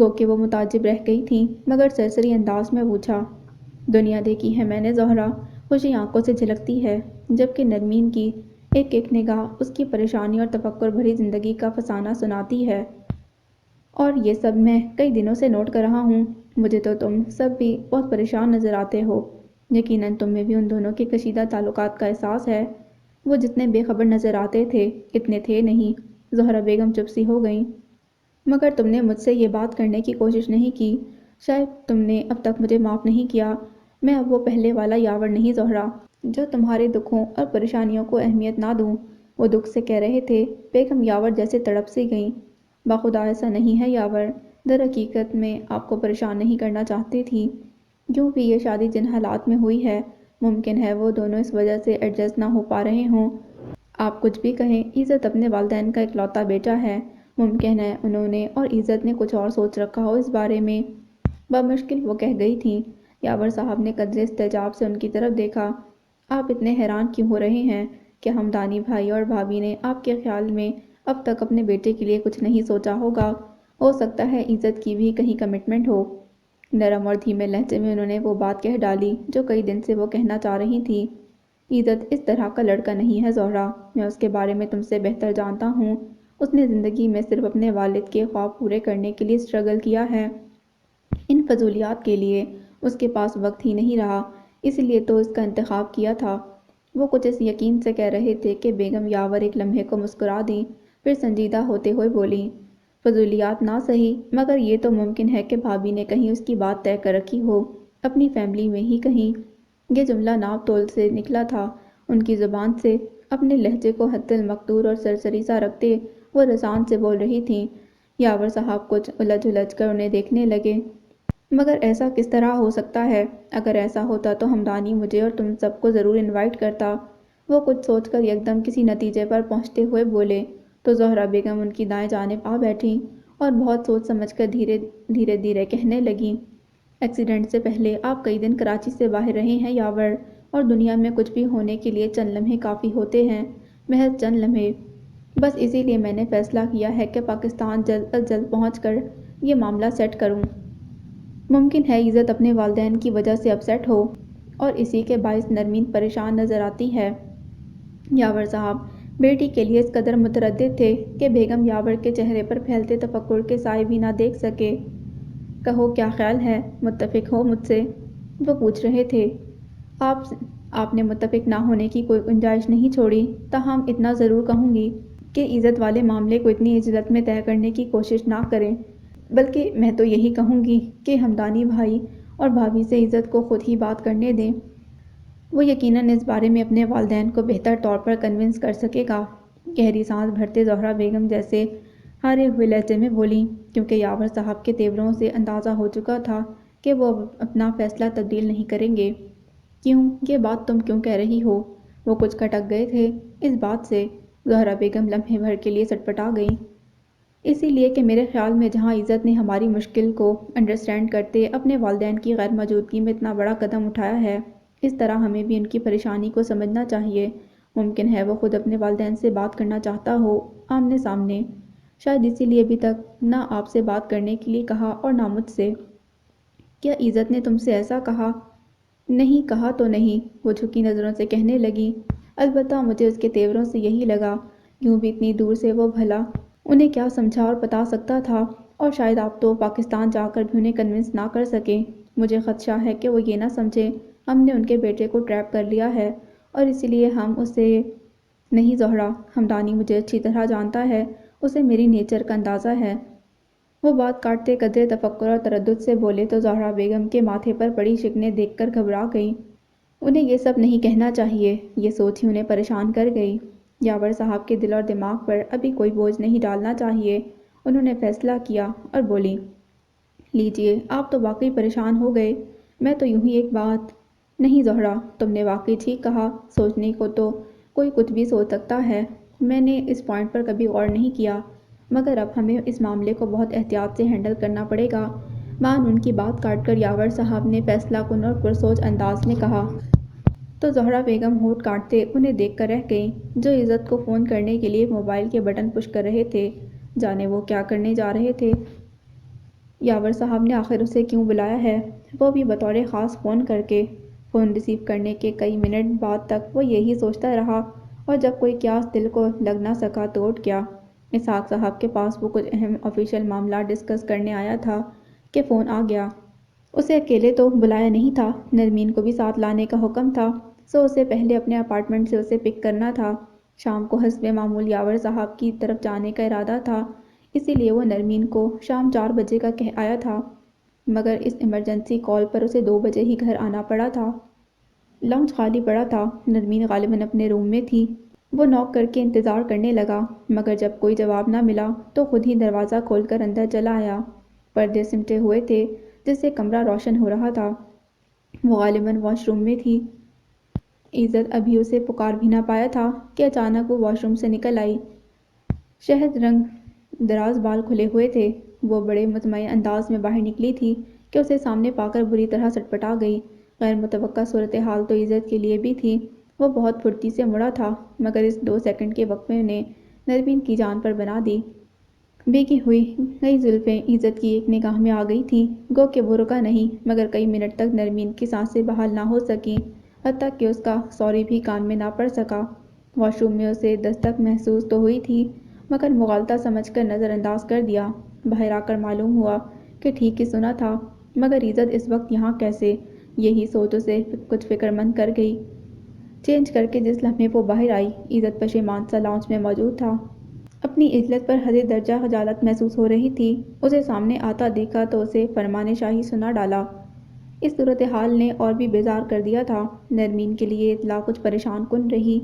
گو کہ وہ متعجب رہ گئی تھیں، مگر سرسری انداز میں پوچھا، دنیا دیکھی ہے میں نے زہرا، خوشی آنکھوں سے جھلکتی ہے، جبکہ نرمین کی ایک ایک نگاہ اس کی پریشانی اور تفکر بھری زندگی کا فسانہ سناتی ہے۔ اور یہ سب میں کئی دنوں سے نوٹ کر رہا ہوں۔ مجھے تو تم سب بھی بہت پریشان نظر آتے ہو۔ یقیناً تم میں بھی ان دونوں کے کشیدہ تعلقات کا احساس ہے۔ وہ جتنے بے خبر نظر آتے تھے اتنے تھے نہیں۔ زہرا بیگم چپ سی ہو گئیں۔ مگر تم نے مجھ سے یہ بات کرنے کی کوشش نہیں کی۔ شاید تم نے اب تک مجھے معاف نہیں کیا۔ میں اب وہ پہلے والا یاور نہیں زہرا، جو تمہارے دکھوں اور پریشانیوں کو اہمیت نہ دوں۔ وہ دکھ سے کہہ رہے تھے۔ بیگم یاور جیسے تڑپ سی گئیں۔ بخدا ایسا نہیں ہے یاور، در حقیقت میں آپ کو پریشان نہیں کرنا چاہتی تھی۔ یوں بھی یہ شادی جن حالات میں ہوئی ہے، ممکن ہے وہ دونوں اس وجہ سے ایڈجسٹ نہ ہو پا رہے ہوں۔ آپ کچھ بھی کہیں، عزت اپنے والدین کا اکلوتا بیٹا ہے۔ ممکن ہے انہوں نے اور عزت نے کچھ اور سوچ رکھا ہو اس بارے میں۔ بمشکل وہ کہہ گئی تھیں۔ یاور صاحب نے قدرے استعجاب سے ان کی طرف دیکھا۔ آپ اتنے حیران کیوں ہو رہے ہیں؟ کیا ہمدانی بھائی اور بھابھی نے آپ کے خیال میں اب تک اپنے بیٹے کے لیے کچھ نہیں سوچا ہوگا؟ ہو سکتا ہے عزت کی بھی کہیں کمٹمنٹ ہو۔ نرم اور دھیمے لہجے میں انہوں نے وہ بات کہہ ڈالی جو کئی دن سے وہ کہنا چاہ رہی تھی۔ عزت اس طرح کا لڑکا نہیں ہے زہرا، میں اس کے بارے میں تم سے بہتر جانتا ہوں۔ اس نے زندگی میں صرف اپنے والد کے خواب پورے کرنے کے لیے اسٹرگل کیا ہے۔ ان فضولیات کے لیے اس کے پاس وقت ہی نہیں رہا، اس لیے تو اس کا انتخاب کیا تھا۔ وہ کچھ اس یقین سے کہہ رہے تھے کہ بیگم یاور ایک لمحے کو مسکرا دیں، پھر سنجیدہ ہوتے ہوئے بولیں، فضولیات نہ صحیح، مگر یہ تو ممکن ہے کہ بھابھی نے کہیں اس کی بات طے کر رکھی ہو، اپنی فیملی میں ہی کہیں۔ یہ جملہ ناپ تول سے نکلا تھا ان کی زبان سے۔ اپنے لہجے کو حد المقدور اور سرسری سا رکھتے وہ رسان سے بول رہی تھیں۔ یاور صاحب کچھ الجھ الجھ کر انہیں دیکھنے لگے۔ مگر ایسا کس طرح ہو سکتا ہے؟ اگر ایسا ہوتا تو ہمدانی مجھے اور تم سب کو ضرور انوائٹ کرتا۔ وہ کچھ سوچ کر یکدم کسی نتیجے پر پہنچتے ہوئے بولے تو زہرا بیگم ان کی دائیں جانب آ بیٹھیں اور بہت سوچ سمجھ کر دھیرے کہنے لگیں، ایکسیڈنٹ سے پہلے آپ کئی دن کراچی سے باہر رہے ہیں یاور، اور دنیا میں کچھ بھی ہونے کے لیے چند لمحے کافی ہوتے ہیں، محض چند لمحے۔ بس اسی لیے میں نے فیصلہ کیا ہے کہ پاکستان جلد از جلد پہنچ کر یہ معاملہ سیٹ کروں۔ ممکن ہے عزت اپنے والدین کی وجہ سے اپسیٹ ہو اور اسی کے باعث نرمین پریشان نظر آتی ہے۔ یاور صاحب بیٹی کے لیے اس قدر متردد تھے کہ بیگم یاور کے چہرے پر پھیلتے تفکر کے سائے بھی نہ دیکھ سکے۔ کہو کیا خیال ہے، متفق ہو مجھ سے؟ وہ پوچھ رہے تھے۔ آپ نے متفق نہ ہونے کی کوئی گنجائش نہیں چھوڑی، تاہم اتنا ضرور کہوں گی کہ عزت والے معاملے کو اتنی عجلت میں طے کرنے کی کوشش نہ کریں، بلکہ میں تو یہی کہوں گی کہ ہمدانی بھائی اور بھابھی سے عزت کو خود ہی بات کرنے دیں۔ وہ یقیناً اس بارے میں اپنے والدین کو بہتر طور پر کنونس کر سکے گا۔ گہری سانس بھرتے زہرا بیگم جیسے ہارے ہوئے لہجے میں بولیں، کیونکہ یاور صاحب کے تیوروں سے اندازہ ہو چکا تھا کہ وہ اپنا فیصلہ تبدیل نہیں کریں گے۔ کیوں؟ یہ بات تم کیوں کہہ رہی ہو؟ وہ کچھ کھٹک گئے تھے اس بات سے۔ زہرا بیگم لمحے بھر کے لیے سٹپٹا گئیں۔ اسی لیے کہ میرے خیال میں جہاں عزت نے ہماری مشکل کو انڈرسٹینڈ کرتے اپنے والدین کی غیر موجودگی میں اتنا بڑا قدم اٹھایا ہے، اس طرح ہمیں بھی ان کی پریشانی کو سمجھنا چاہیے۔ ممکن ہے وہ خود اپنے والدین سے بات کرنا چاہتا ہو، آمنے سامنے۔ شاید اسی لیے ابھی تک نہ آپ سے بات کرنے کے لیے کہا اور نہ مجھ سے۔ کیا عزت نے تم سے ایسا کہا؟ نہیں، کہا تو نہیں، وہ جھکی نظروں سے کہنے لگی، البتہ مجھے اس کے تیوروں سے یہی لگا، یوں بھی اتنی دور سے وہ بھلا انہیں کیا سمجھا اور بتا سکتا تھا، اور شاید آپ تو پاکستان جا کر بھی انہیں کنونس نہ کر سکیں۔ مجھے خدشہ ہے کہ وہ یہ نہ سمجھیں ہم نے ان کے بیٹے کو ٹریپ کر لیا ہے، اور اسی لیے ہم اسے نہیں زہرا، ہمدانی مجھے اچھی طرح جانتا ہے، اسے میری نیچر کا اندازہ ہے۔ وہ بات کاٹتے قدرے تفکر اور تردد سے بولے تو زہرا بیگم کے ماتھے پر پڑی شکنیں دیکھ کر گھبرا گئیں۔ انہیں یہ سب نہیں کہنا چاہیے، یہ سوچ ہی انہیں پریشان کر گئی۔ یاور صاحب کے دل اور دماغ پر ابھی کوئی بوجھ نہیں ڈالنا چاہیے، انہوں نے فیصلہ کیا اور بولی، لیجئے آپ تو واقعی پریشان ہو گئے، میں تو یوں ہی ایک بات۔ نہیں زہرا، تم نے واقعی ٹھیک کہا، سوچنے کو تو کوئی کچھ بھی سوچ سکتا ہے، میں نے اس پوائنٹ پر کبھی غور نہیں کیا، مگر اب ہمیں اس معاملے کو بہت احتیاط سے ہینڈل کرنا پڑے گا۔ مان ان کی بات کاٹ کر یاور صاحب نے فیصلہ کن اور پرسوچ انداز میں کہا۔ تو زہرا بیگم ہونٹ کاٹتے انہیں دیکھ کر رہ گئیں، جو عزت کو فون کرنے کے لیے موبائل کے بٹن پش کر رہے تھے، جانے وہ کیا کرنے جا رہے تھے۔ یاور صاحب نے آخر اسے کیوں بلایا ہے، وہ بھی بطور خاص فون کر کے۔ فون ریسیو کرنے کے کئی منٹ بعد تک وہ یہی سوچتا رہا، اور جب کوئی قیاس دل کو لگ نہ سکا تو اٹھ گیا۔ اسحاق صاحب کے پاس وہ کچھ اہم آفیشیل معاملات ڈسکس کرنے آیا تھا کہ فون آ گیا۔ اسے اکیلے تو بلایا نہیں تھا، نرمین کو بھی ساتھ لانے کا حکم تھا، سو اسے پہلے اپنے اپارٹمنٹ سے اسے پک کرنا تھا۔ شام کو حسب معمول یاور صاحب کی طرف جانے کا ارادہ تھا، اسی لیے وہ نرمین کو شام 4 بجے کا کہہ آیا تھا، مگر اس ایمرجنسی کال پر اسے 2 بجے ہی گھر آنا پڑا تھا۔ لاؤنج خالی پڑا تھا، نرمین غالباً اپنے روم میں تھی۔ وہ ناک کر کے انتظار کرنے لگا، مگر جب کوئی جواب نہ ملا تو خود ہی دروازہ کھول کر اندر چلا آیا۔ پردے سمٹے ہوئے تھے جس سے کمرہ روشن ہو رہا تھا۔ وہ غالباً واش روم میں تھی۔ عزت ابھی اسے پکار بھی نہ پایا تھا کہ اچانک وہ واش روم سے نکل آئی۔ شہد رنگ دراز بال کھلے ہوئے تھے۔ وہ بڑے مطمئن انداز میں باہر نکلی تھی کہ اسے سامنے پا کر بری طرح سٹپٹا گئی۔ غیر متوقع صورتحال تو عزت کے لیے بھی تھی۔ وہ بہت پھرتی سے مڑا تھا، مگر اس 2 سیکنڈ کے وقفے نے نرمین کی جان پر بنا دی۔ بھیگی ہوئی کئی زلفیں عزت کی ایک نگاہ میں آ گئی تھیں، گو کہ وہ رکا نہیں، مگر کئی منٹ تک نرمین کی سانسیں بحال نہ ہو سکیں، حتیٰ کہ اس کا سوری بھی کان میں نہ پڑ سکا۔ واش روم میں اسے دستک محسوس تو ہوئی تھی، مگر مغالطہ سمجھ کر نظر انداز کر دیا۔ باہر آ کر معلوم ہوا کہ ٹھیک ہی سنا تھا، مگر عزت اس وقت یہاں کیسے؟ یہی سوچ اسے کچھ فکرمند کر گئی۔ چینج کر کے جس لمحے وہ باہر آئی، عزت پشیمان سا لاؤنج میں موجود تھا۔ اپنی عزت پر حد درجہ خجالت محسوس ہو رہی تھی۔ اسے سامنے آتا دیکھا تو اسے فرمان شاہی سنا ڈالا۔ اس صورتحال نے اور بھی بیزار کر دیا تھا۔ نرمین کے لیے اطلاع کچھ پریشان کن رہی۔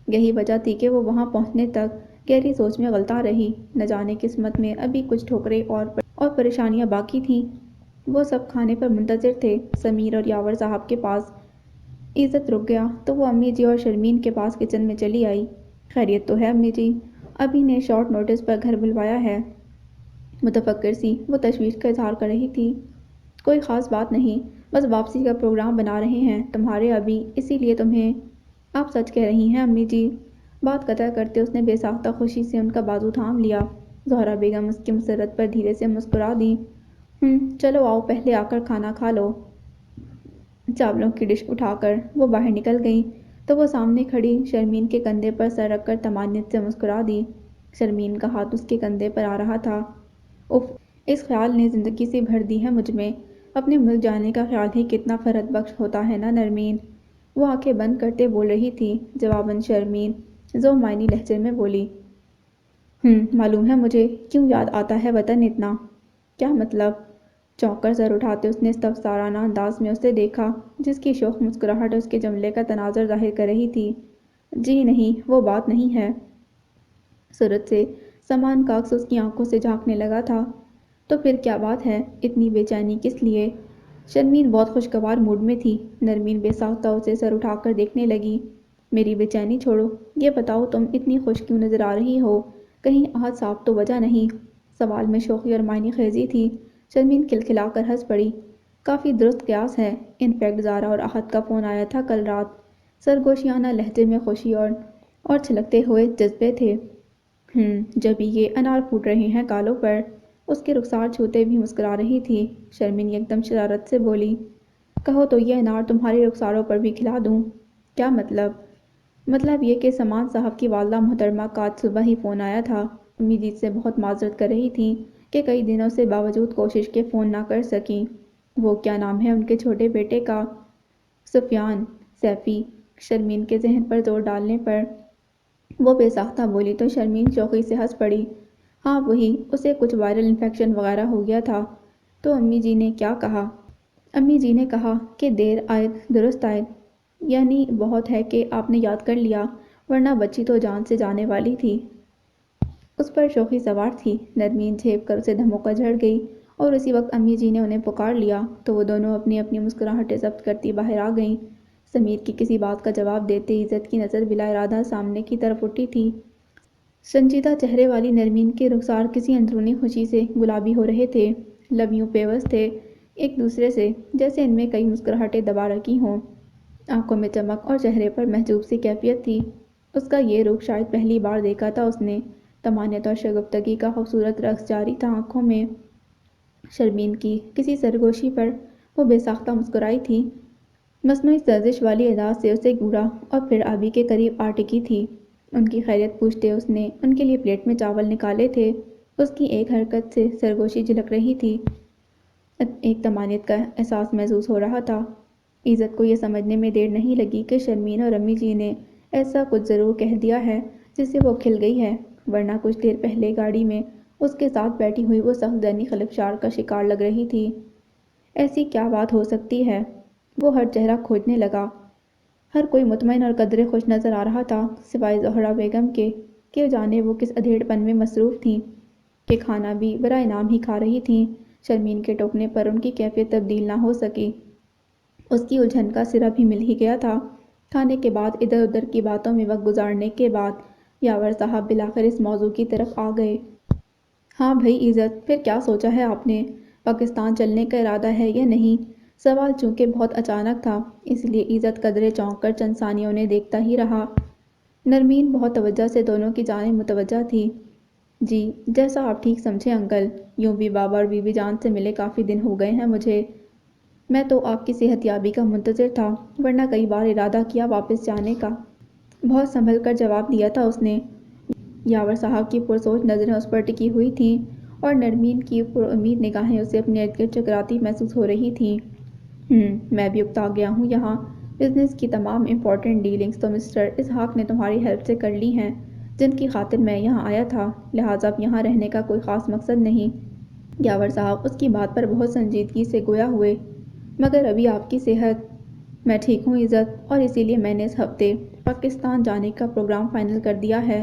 یہی وجہ تھی کہ وہ وہاں پہنچنے تک گہری سوچ میں غلطاں رہی۔ نہ جانے قسمت میں ابھی کچھ ٹھوکریں اور پریشانیاں باقی تھیں۔ وہ سب کھانے پر منتظر تھے، سمیر اور یاور صاحب کے پاس۔ عزت رک گیا تو وہ امی جی اور شرمین کے پاس کچن میں چلی آئی۔ خیریت تو ہے امی جی؟ ابھی نے شارٹ نوٹس پر گھر بلوایا ہے۔ متفکر سی وہ تشویش کا اظہار کر رہی تھی۔ کوئی خاص بات نہیں، بس واپسی کا پروگرام بنا رہے ہیں تمہارے ابھی، اسی لیے تمہیں۔ آپ سچ کہہ رہی ہیں امی جی؟ بات قطع کرتے اس نے بے ساختہ خوشی سے ان کا بازو تھام لیا۔ زہرا بیگم اس کی مسرت پر دھیرے سے مسکرا دیں۔ چلو آؤ، پہلے آ کر کھانا کھا لو۔ چاولوں کی ڈش اٹھا کر وہ باہر نکل گئیں تو وہ سامنے کھڑی شرمین کے کندھے پر سر رکھ کر طمانینت سے مسکرا دی۔ شرمین کا ہاتھ اس کے کندھے پر آ رہا تھا۔ اف، اس خیال نے زندگی سے بھر دی ہے مجھ میں۔ اپنے ملک جانے کا خیال ہی کتنا فرحت بخش ہوتا ہے نا نرمین؟ وہ آنکھیں بند کرتے بول رہی تھی۔ جواباً شرمین ذو معنی لہجے میں بولی، معلوم ہے مجھے، کیوں یاد آتا ہے وطن اتنا؟ کیا مطلب؟ چونک کر سر اٹھاتے اس نے استفسارانہ انداز میں اسے دیکھا، جس کی شوخ مسکراہٹ اس کے جملے کا تناظر ظاہر کر رہی تھی۔ جی نہیں، وہ بات نہیں ہے۔ صورت سے سامان کا عکس اس کی آنکھوں سے جھانکنے لگا تھا۔ تو پھر کیا بات ہے؟ اتنی بے چینی کس لیے؟ شرمین بہت خوشگوار موڈ میں تھی۔ نرمین بے ساختہ اسے سر اٹھا کر دیکھنے لگی۔ میری بے چینی چھوڑو، یہ بتاؤ تم اتنی خوش کیوں نظر آ رہی ہو؟ کہیں آج صاف تو وجہ نہیں؟ سوال میں شوخی اور معنی خیزی تھی۔ شرمین کھلکھلا کر ہنس پڑی۔ کافی درست قیاس ہے، انفیکٹ زارا اور احد کا فون آیا تھا کل رات۔ سرگوشیانہ لہجے میں خوشی اور چھلکتے ہوئے جذبے تھے۔ جبھی یہ انار پھوٹ رہے ہیں گالوں پر۔ اس کے رخسار چھوتے بھی مسکرا رہی تھی۔ شرمین یکدم شرارت سے بولی، کہو تو یہ انار تمہارے رخساروں پر بھی کھلا دوں۔ کیا مطلب؟ مطلب یہ کہ سامان صاحب کی والدہ محترمہ کا آج صبح ہی فون آیا تھا۔ امی جی سے بہت معذرت کر رہی تھیں کہ کئی دنوں سے باوجود کوشش کے فون نہ کر سکیں۔ وہ کیا نام ہے ان کے چھوٹے بیٹے کا؟ سفیان، سیفی۔ شرمین کے ذہن پر زور ڈالنے پر وہ بے ساختہ بولی تو شرمین شوخی سے ہنس پڑی۔ ہاں وہی، اسے کچھ وائرل انفیکشن وغیرہ ہو گیا تھا۔ تو امی جی نے کیا کہا؟ امی جی نے کہا کہ دیر آئد درست آئد، یعنی بہت ہے کہ آپ نے یاد کر لیا، ورنہ بچی تو جان سے جانے والی تھی۔ اس پر شوخی سوار تھی۔ نرمین جھیپ کر اسے دھموکا جھڑ گئی، اور اسی وقت امی جی نے انہیں پکار لیا تو وہ دونوں اپنی اپنی مسکراہٹیں ضبط کرتی باہر آ گئیں۔ سمیر کی کسی بات کا جواب دیتے عزت کی نظر بلا ارادہ سامنے کی طرف اٹھی تھی۔ سنجیدہ چہرے والی نرمین کے رخسار کسی اندرونی خوشی سے گلابی ہو رہے تھے۔ لب یوں پیوست تھے ایک دوسرے سے جیسے ان میں کئی مسکراہٹیں دبا رکھی ہوں۔ آنکھوں میں چمک اور چہرے پر محجوب سی کیفیت تھی۔ اس کا یہ رخ شاید پہلی بار دیکھا تھا اس نے۔ طمانینت اور شگفتگی کا خوبصورت رقص جاری تھا آنکھوں میں۔ شرمین کی کسی سرگوشی پر وہ بے ساختہ مسکرائی تھی، مصنوعی سازش والی انداز سے اسے گھورا اور پھر آبی کے قریب آ ٹکی تھی۔ ان کی خیریت پوچھتے اس نے ان کے لیے پلیٹ میں چاول نکالے تھے۔ اس کی ایک حرکت سے سرگوشی جھلک رہی تھی، ایک طمانینت کا احساس محسوس ہو رہا تھا۔ عزت کو یہ سمجھنے میں دیر نہیں لگی کہ شرمین اور امی جی نے ایسا کچھ ضرور کہہ دیا ہے جس سے وہ کھل گئی ہے، ورنہ کچھ دیر پہلے گاڑی میں اس کے ساتھ بیٹھی ہوئی وہ سخت ذہنی خلفشار کا شکار لگ رہی تھی۔ ایسی کیا بات ہو سکتی ہے؟ وہ ہر چہرہ کھوجنے لگا۔ ہر کوئی مطمئن اور قدرے خوش نظر آ رہا تھا سوائے زہرا بیگم کے، کہ جانے وہ کس ادھیڑ پن میں مصروف تھیں کہ کھانا بھی برائے نام ہی کھا رہی تھیں۔ شرمین کے ٹوکنے پر ان کی کیفیت تبدیل نہ ہو سکی۔ اس کی الجھن کا سرا بھی مل ہی گیا تھا۔ کھانے کے بعد ادھر ادھر کی باتوں میں وقت گزارنے کے بعد یاور صاحب بالآخر اس موضوع کی طرف آ گئے۔ ہاں بھئی عزت، پھر کیا سوچا ہے آپ نے؟ پاکستان چلنے کا ارادہ ہے یا نہیں؟ سوال چونکہ بہت اچانک تھا، اس لیے عزت قدرے چونک کر چند ثانیوں نے دیکھتا ہی رہا۔ نرمین بہت توجہ سے دونوں کی جانب متوجہ تھی۔ جی، جیسا آپ ٹھیک سمجھیں انکل۔ یوں بھی بابا اور بی بی جان سے ملے کافی دن ہو گئے ہیں مجھے۔ میں تو آپ کی صحت یابی کا منتظر تھا، ورنہ کئی بار ارادہ کیا واپس جانے کا۔ بہت سنبھل کر جواب دیا تھا اس نے۔ یاور صاحب کی پرسوچ نظریں اس پر ٹکی ہوئی تھیں اور نرمین کی پرامید نگاہیں اسے اپنے ارد گرد چکراتی محسوس ہو رہی تھیں۔ میں بھی اکتا گیا ہوں یہاں۔ بزنس کی تمام امپورٹنٹ ڈیلنگز تو مسٹر اسحاق نے تمہاری ہیلپ سے کر لی ہیں، جن کی خاطر میں یہاں آیا تھا، لہٰذا اب یہاں رہنے کا کوئی خاص مقصد نہیں۔ یاور صاحب اس کی بات پر بہت سنجیدگی سے گویا ہوئے۔ مگر ابھی آپ کی صحت؟ میں ٹھیک ہوں عزت، اور اسی لیے میں نے اس ہفتے پاکستان جانے کا پروگرام فائنل کر دیا ہے۔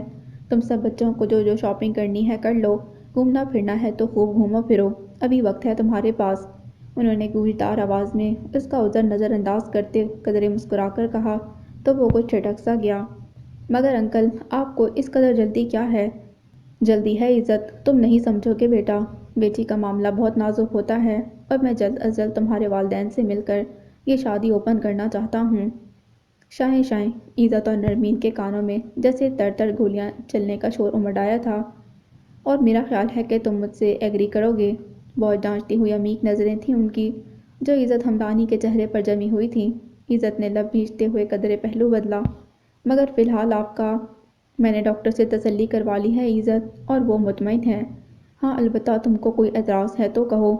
تم سب بچوں کو جو جو شاپنگ کرنی ہے کر لو، گھومنا پھرنا ہے تو خوب گھومو پھرو، ابھی وقت ہے تمہارے پاس۔ انہوں نے گونجدار آواز میں اس کا عذر نظر انداز کرتے قدرے مسکرا کر کہا تو وہ کچھ ٹھٹک سا گیا۔ مگر انکل، آپ کو اس قدر جلدی کیا ہے؟ جلدی ہے عزت، تم نہیں سمجھو گے بیٹا، بیٹی کا معاملہ بہت نازک ہوتا ہے اور میں جلد از جلد تمہارے والدین سے مل کر یہ شادی اوپن کرنا چاہتا ہوں۔ شائیں شائیں، عزت اور نرمین کے کانوں میں جیسے تر تر گولیاں چلنے کا شور امڑ آیا تھا۔ اور میرا خیال ہے کہ تم مجھ سے ایگری کرو گے۔ بہت ڈانٹتی ہوئی عمیق نظریں تھیں ان کی، جو عزت ہمدانی کے چہرے پر جمی ہوئی تھیں۔ عزت نے لب بھیجتے ہوئے قدرے پہلو بدلا۔ مگر فی الحال آپ کا؟ میں نے ڈاکٹر سے تسلی کروا لی ہے عزت، اور وہ مطمئن ہے۔ ہاں البتہ تم کو کوئی اعتراض ہے تو کہو۔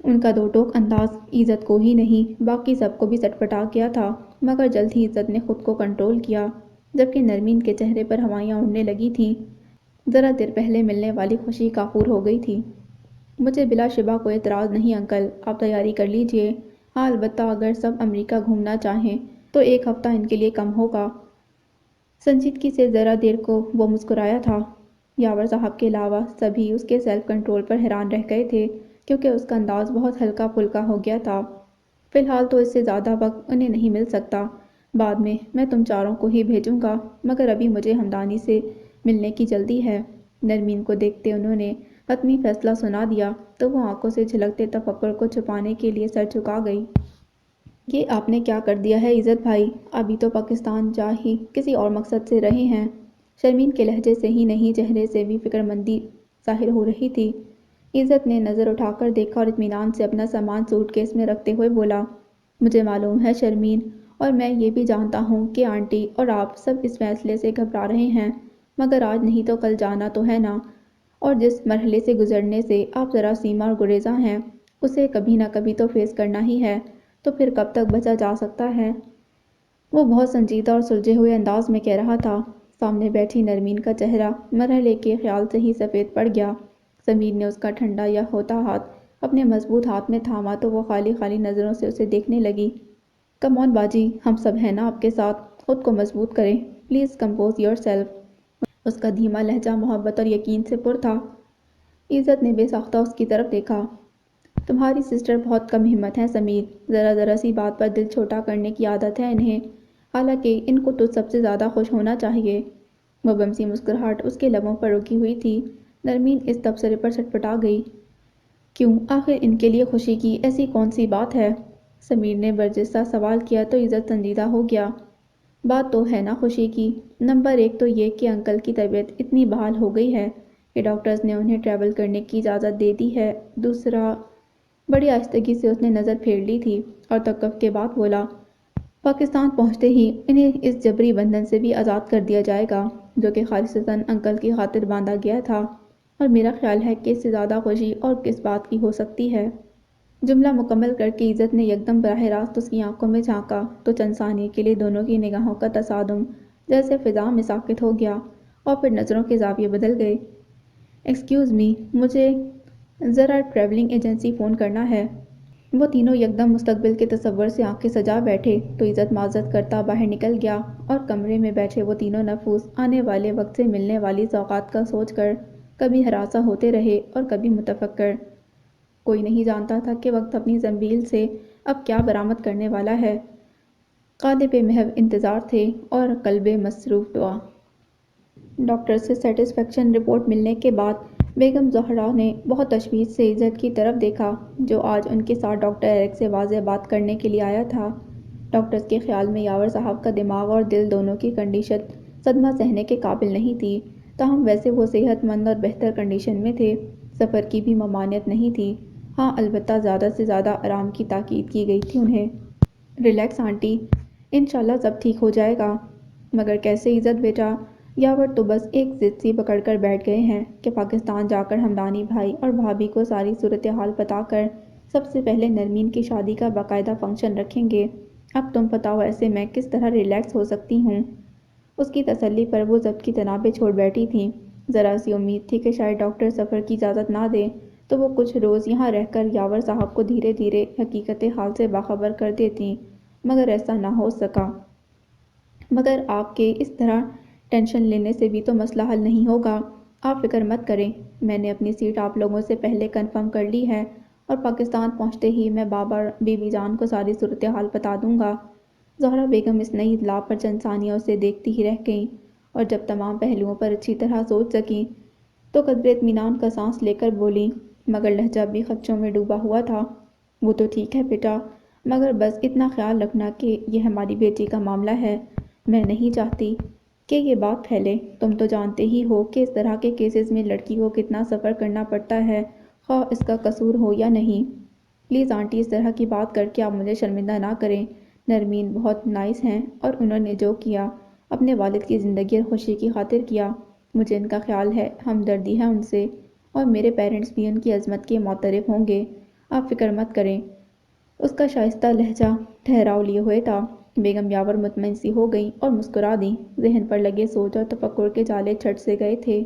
ان کا دو ٹوک انداز عزت کو ہی نہیں باقی سب کو بھی سٹپٹا گیا تھا، مگر جلد ہی عزت نے خود کو کنٹرول کیا، جبکہ نرمین کے چہرے پر ہوائیاں اڑنے لگی تھیں۔ ذرا دیر پہلے ملنے والی خوشی کافور ہو گئی تھی۔ مجھے بلا شبہ کوئی اعتراض نہیں انکل، آپ تیاری کر لیجئے۔ ہاں البتہ اگر سب امریکہ گھومنا چاہیں تو ایک ہفتہ ان کے لیے کم ہوگا۔ سنجیدگی سے ذرا دیر کو وہ مسکرایا تھا۔ یاور صاحب کے علاوہ سبھی اس کے سیلف کنٹرول پر حیران رہ گئے تھے، کیونکہ اس کا انداز بہت ہلکا پھلکا ہو گیا تھا۔ فی الحال تو اس سے زیادہ وقت انہیں نہیں مل سکتا، بعد میں تم چاروں کو ہی بھیجوں گا، مگر ابھی مجھے ہمدانی سے ملنے کی جلدی ہے۔ نرمین کو دیکھتے انہوں نے حتمی فیصلہ سنا دیا تو وہ آنکھوں سے جھلکتے تفکر کو چھپانے کے لیے سر جھکا گئی۔ یہ آپ نے کیا کر دیا ہے عزت بھائی؟ ابھی تو پاکستان جا ہی کسی اور مقصد سے رہے ہیں۔ شرمین کے لہجے سے ہی نہیں چہرے سے بھی فکرمندی ظاہر ہو رہی تھی۔ عزت نے نظر اٹھا کر دیکھا اور اطمینان سے اپنا سامان سوٹ کیس میں رکھتے ہوئے بولا، مجھے معلوم ہے شرمین، اور میں یہ بھی جانتا ہوں کہ آنٹی اور آپ سب اس فیصلے سے گھبرا رہے ہیں، مگر آج نہیں تو کل جانا تو ہے نا، اور جس مرحلے سے گزرنے سے آپ ذرا سیما اور گریزاں ہیں اسے کبھی نہ کبھی تو فیس کرنا ہی ہے، تو پھر کب تک بچا جا سکتا ہے؟ وہ بہت سنجیدہ اور سلجھے ہوئے انداز میں کہہ رہا تھا۔ سامنے بیٹھی نرمین کا چہرہ مرحلے کے خیال سے ہی سفید پڑ گیا۔ سمیر نے اس کا ٹھنڈا یا ہوتا ہاتھ اپنے مضبوط ہاتھ میں تھاما تو وہ خالی خالی نظروں سے اسے دیکھنے لگی۔ کم آن باجی، ہم سب ہیں نا آپ کے ساتھ، خود کو مضبوط کریں، پلیز کمپوز یور سیلف۔ اس کا دھیما لہجہ محبت اور یقین سے پر تھا۔ عزت نے بے ساختہ اس کی طرف دیکھا۔ تمہاری سسٹر بہت کم ہمت ہیں سمیر، ذرا سی بات پر دل چھوٹا کرنے کی عادت ہے انہیں، حالانکہ ان کو تو سب سے زیادہ خوش ہونا چاہیے۔ وہ بمسی مسکراہٹ اس کے لبوں پر رکی ہوئی تھی۔ نرمین اس تبصرے پر سٹپٹا گئی۔ کیوں؟ آخر ان کے لیے خوشی کی ایسی کون سی بات ہے؟ سمیر نے برجستہ سوال کیا تو عزت سنجیدہ ہو گیا۔ بات تو ہے نا خوشی کی، نمبر ایک تو یہ کہ انکل کی طبیعت اتنی بحال ہو گئی ہے کہ ڈاکٹرز نے انہیں ٹریول کرنے کی اجازت دے دی ہے، دوسرا بڑی آہستگی سے اس نے نظر پھیر لی تھی اور توقف کے بعد بولا، پاکستان پہنچتے ہی انہیں اس جبری بندھن سے بھی آزاد کر دیا جائے گا جو کہ خالصتاً انکل کی خاطر باندھا گیا تھا، اور میرا خیال ہے کہ اس سے زیادہ خوشی اور کس بات کی ہو سکتی ہے۔ جملہ مکمل کر کے عزت نے یکدم براہ راست اس کی آنکھوں میں جھانکا تو چند ثانیے کے لیے دونوں کی نگاہوں کا تصادم جیسے فضا میں ساکت ہو گیا اور پھر نظروں کے زاویے بدل گئے۔ ایکسکیوز می، مجھے ذرا ٹریولنگ ایجنسی فون کرنا ہے۔ وہ تینوں یکدم مستقبل کے تصور سے آنکھیں سجا بیٹھے تو عزت معذرت کرتا باہر نکل گیا اور کمرے میں بیٹھے وہ تینوں نفوس آنے والے وقت سے ملنے والی سوغات کا سوچ کر کبھی ہراساں ہوتے رہے اور کبھی متفکر۔ کوئی نہیں جانتا تھا کہ وقت اپنی زنبیل سے اب کیا برآمد کرنے والا ہے۔ قالب محو انتظار تھے اور قلب مصروف دعا۔ ڈاکٹر سے سیٹسفیکشن رپورٹ ملنے کے بعد بیگم زہرا نے بہت تشویش سے عزت کی طرف دیکھا جو آج ان کے ساتھ ڈاکٹر ایرک سے واضح بات کرنے کے لیے آیا تھا۔ ڈاکٹرز کے خیال میں یاور صاحب کا دماغ اور دل دونوں کی کنڈیشن صدمہ سہنے کے قابل نہیں تھی، تاہم ویسے وہ صحت مند اور بہتر کنڈیشن میں تھے۔ سفر کی بھی ممانعت نہیں تھی، ہاں البتہ زیادہ سے زیادہ آرام کی تاکید کی گئی تھی انہیں۔ ریلیکس آنٹی، انشاءاللہ سب ٹھیک ہو جائے گا۔ مگر کیسے عزت بیٹا؟ یاور تو بس ایک ضد سی پکڑ کر بیٹھ گئے ہیں کہ پاکستان جا کر ہمدانی بھائی اور بھابھی کو ساری صورتحال بتا کر سب سے پہلے نرمین کی شادی کا باقاعدہ فنکشن رکھیں گے۔ اب تم بتاؤ ایسے میں کس طرح ریلیکس ہو سکتی ہوں؟ اس کی تسلی پر وہ ضبط کی تنابیں چھوڑ بیٹھی تھیں۔ ذرا سی امید تھی کہ شاید ڈاکٹر سفر کی اجازت نہ دیں تو وہ کچھ روز یہاں رہ کر یاور صاحب کو دھیرے دھیرے حقیقت حال سے باخبر کر دیتی، مگر ایسا نہ ہو سکا۔ مگر آپ کے اس طرح ٹینشن لینے سے بھی تو مسئلہ حل نہیں ہوگا۔ آپ فکر مت کریں، میں نے اپنی سیٹ آپ لوگوں سے پہلے کنفرم کر لی ہے اور پاکستان پہنچتے ہی میں بابا اور بی بی جان کو ساری صورتحال بتا دوں گا۔ زہرا بیگم اس نئی اطلاع پر چند ثانیہ اسے دیکھتی ہی رہ گئیں اور جب تمام پہلوؤں پر اچھی طرح سوچ سکیں تو قدرے اطمینان کا سانس لے کر بولیں، مگر لہجہ بھی خدشوں میں ڈوبا ہوا تھا۔ وہ تو ٹھیک ہے بیٹا، مگر بس اتنا خیال رکھنا کہ یہ ہماری بیٹی کا معاملہ ہے، میں نہیں چاہتی کہ یہ بات پھیلے۔ تم تو جانتے ہی ہو کہ اس طرح کے کیسز میں لڑکی کو کتنا سفر کرنا پڑتا ہے، خواہ اس کا قصور ہو یا نہیں۔ پلیز آنٹی اس طرح کی بات کر کے آپ مجھے شرمندہ نہ کریں۔ نرمین بہت نائس ہیں اور انہوں نے جو کیا اپنے والد کی زندگی اور خوشی کی خاطر کیا، مجھے ان کا خیال ہے ہمدردی ہے ان سے، اور میرے پیرنٹس بھی ان کی عظمت کے معترف ہوں گے، آپ فکر مت کریں۔ اس کا شائستہ لہجہ ٹھہراؤ لیے ہوئے تھا۔ بیگم یاور مطمئن سی ہو گئیں اور مسکرا دیں، ذہن پر لگے سوچ اور تفکر کے جالے چھٹ سے گئے تھے۔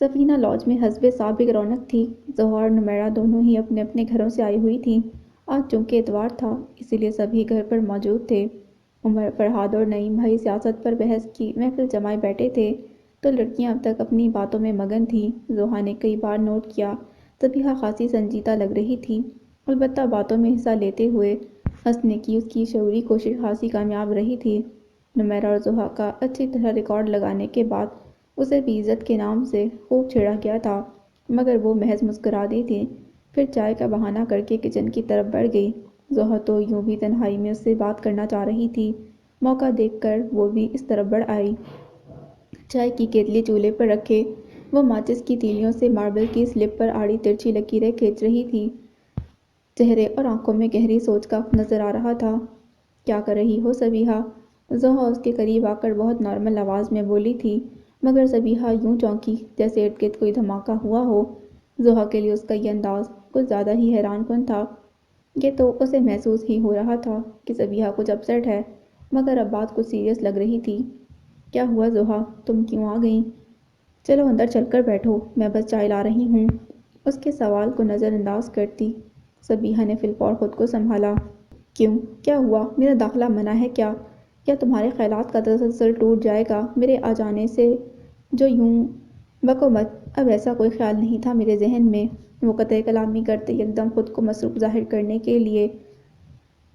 سفینہ لاج میں حسب سابق رونق تھی۔ زہرا اور نمیرہ دونوں ہی اپنے اپنے گھروں سے آئی ہوئی تھیں۔ آج چونکہ اتوار تھا اسی لیے سبھی گھر پر موجود تھے۔ عمر، فرحاد اور نعیم بھائی سیاست پر بحث کی محفل جمائے بیٹھے تھے تو لڑکیاں اب تک اپنی باتوں میں مگن تھیں۔ زوہا نے کئی بار نوٹ کیا صبیحہ خاصی سنجیدہ لگ رہی تھی، البتہ باتوں میں حصہ لیتے ہوئے ہنسنے کی اس کی شعوری کوشش خاصی کامیاب رہی تھی۔ نمیرہ اور زوہا کا اچھی طرح ریکارڈ لگانے کے بعد اسے بھی عزت کے نام سے خوب چھیڑا گیا تھا، مگر وہ محض مسکرا دی تھی، پھر چائے کا بہانہ کر کے کچن کی طرف بڑھ گئی۔ زوہا تو یوں بھی تنہائی میں اس سے بات کرنا چاہ رہی تھی، موقع دیکھ کر وہ بھی اس طرف بڑھ آئی۔ چائے کی کیتلی چولہے پر رکھے وہ ماچس کی تیلیوں سے ماربل کی سلب پر آڑی ترچھی لکیریں کھینچ رہی تھی۔ چہرے اور آنکھوں میں گہری سوچ کا نظر آ رہا تھا۔ کیا کر رہی ہو صبیحہ؟ زوہا اس کے قریب آ کر بہت نارمل آواز میں بولی تھی، مگر صبیحہ یوں چونکی جیسے ارد گرد کوئی دھماکہ ہوا ہو۔ زوہا کے لیے اس کا یہ انداز کچھ زیادہ ہی حیران کن تھا۔ یہ تو اسے محسوس ہی ہو رہا تھا کہ صبیحہ کچھ اپسیٹ ہے، مگر اب بات کچھ سیریس لگ رہی تھی۔ کیا ہوا زوہا، تم کیوں آ گئیں؟ چلو اندر چل کر بیٹھو، میں بس چائے لا رہی ہوں۔ اس کے سوال کو نظر انداز کرتی صبیحہ نے فی الفور خود کو سنبھالا۔ کیوں، کیا ہوا؟ میرا داخلہ منع ہے کیا؟ یا تمہارے خیالات کا تسلسل ٹوٹ جائے گا میرے آ جانے سے؟ جو یوں بکو مت، اب ایسا کوئی خیال نہیں تھا میرے ذہن میں۔ وہ قطع کلامی کرتے یکدم خود کو مصروف ظاہر کرنے کے لیے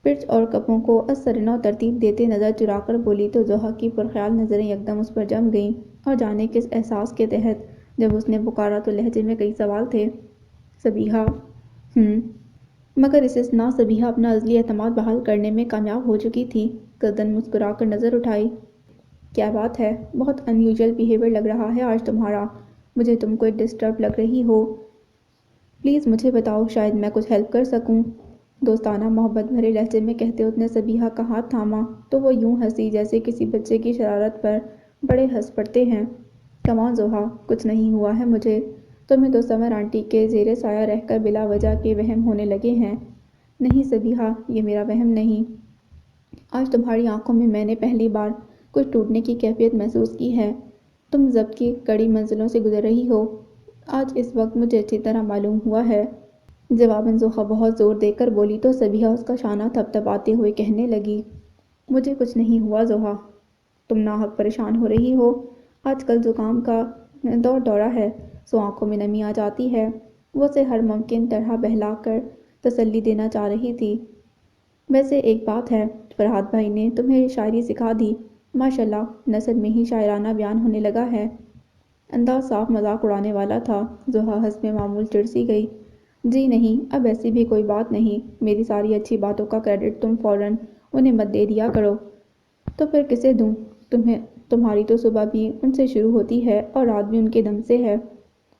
پرچ اور کپوں کو از سر نو ترتیب دیتے نظر چرا کر بولی تو زوہا کی پرخیال نظریں یکدم اس پر جم گئیں، اور جانے کس احساس کے تحت جب اس نے پکارا تو لہجے میں کئی سوال تھے۔ صبیحہ، مگر اس نہ صبیحہ اپنا عزلی اعتماد بحال کرنے میں کامیاب ہو چکی تھی۔ گردن مسکرا کر نظر اٹھائی۔ کیا بات ہے؟ بہت ان یوزول بیہیویئر لگ رہا ہے آج تمہارا۔ مجھے تم کوئی ڈسٹرب لگ رہی ہو، پلیز مجھے بتاؤ، شاید میں کچھ ہیلپ کر سکوں، دوستانہ محبت بھرے لہجے میں کہتے اس نے سبیحہ کا ہاتھ تھاما تو وہ یوں ہنسی جیسے کسی بچے کی شرارت پر بڑے ہنس پڑتے ہیں۔ کمان زحا، کچھ نہیں ہوا ہے مجھے، تمہیں تو سمر آنٹی کے زیر سایہ رہ کر بلا وجہ کے وہم ہونے لگے ہیں۔ نہیں سبیحہ، یہ میرا وہم نہیں، آج تمہاری آنکھوں میں نے پہلی بار کچھ ٹوٹنے کی کیفیت محسوس کی ہے، تم ضبط کی کڑی منزلوں سے گزر رہی ہو، آج اس وقت مجھے اچھی طرح معلوم ہوا ہے۔ جواباً زحا بہت زور دے کر بولی تو سبیحہ اس کا شانہ تھپ تھپاتے ہوئے کہنے لگی، مجھے کچھ نہیں ہوا زحا، تم ناحق پریشان ہو رہی ہو، آج کل زکام کا دورہ ہے، سو آنکھوں میں نمی آ جاتی ہے۔ وہ اسے ہر ممکن طرح بہلا کر تسلی دینا چاہ رہی تھی۔ ویسے ایک بات ہے، فرحات بھائی نے تمہیں شاعری سکھا دی، ماشاءاللہ، نثر میں ہی شاعرانہ بیان ہونے لگا ہے۔ انداز صاف مذاق اڑانے والا تھا۔ زحا حسب معمول چڑ سی گئی۔ جی نہیں، اب ایسی بھی کوئی بات نہیں، میری ساری اچھی باتوں کا کریڈٹ تم فوراً انہیں مت دے دیا کرو۔ تو پھر کسے دوں؟ تمہاری تو صبح بھی ان سے شروع ہوتی ہے اور رات بھی ان کے دم سے ہے۔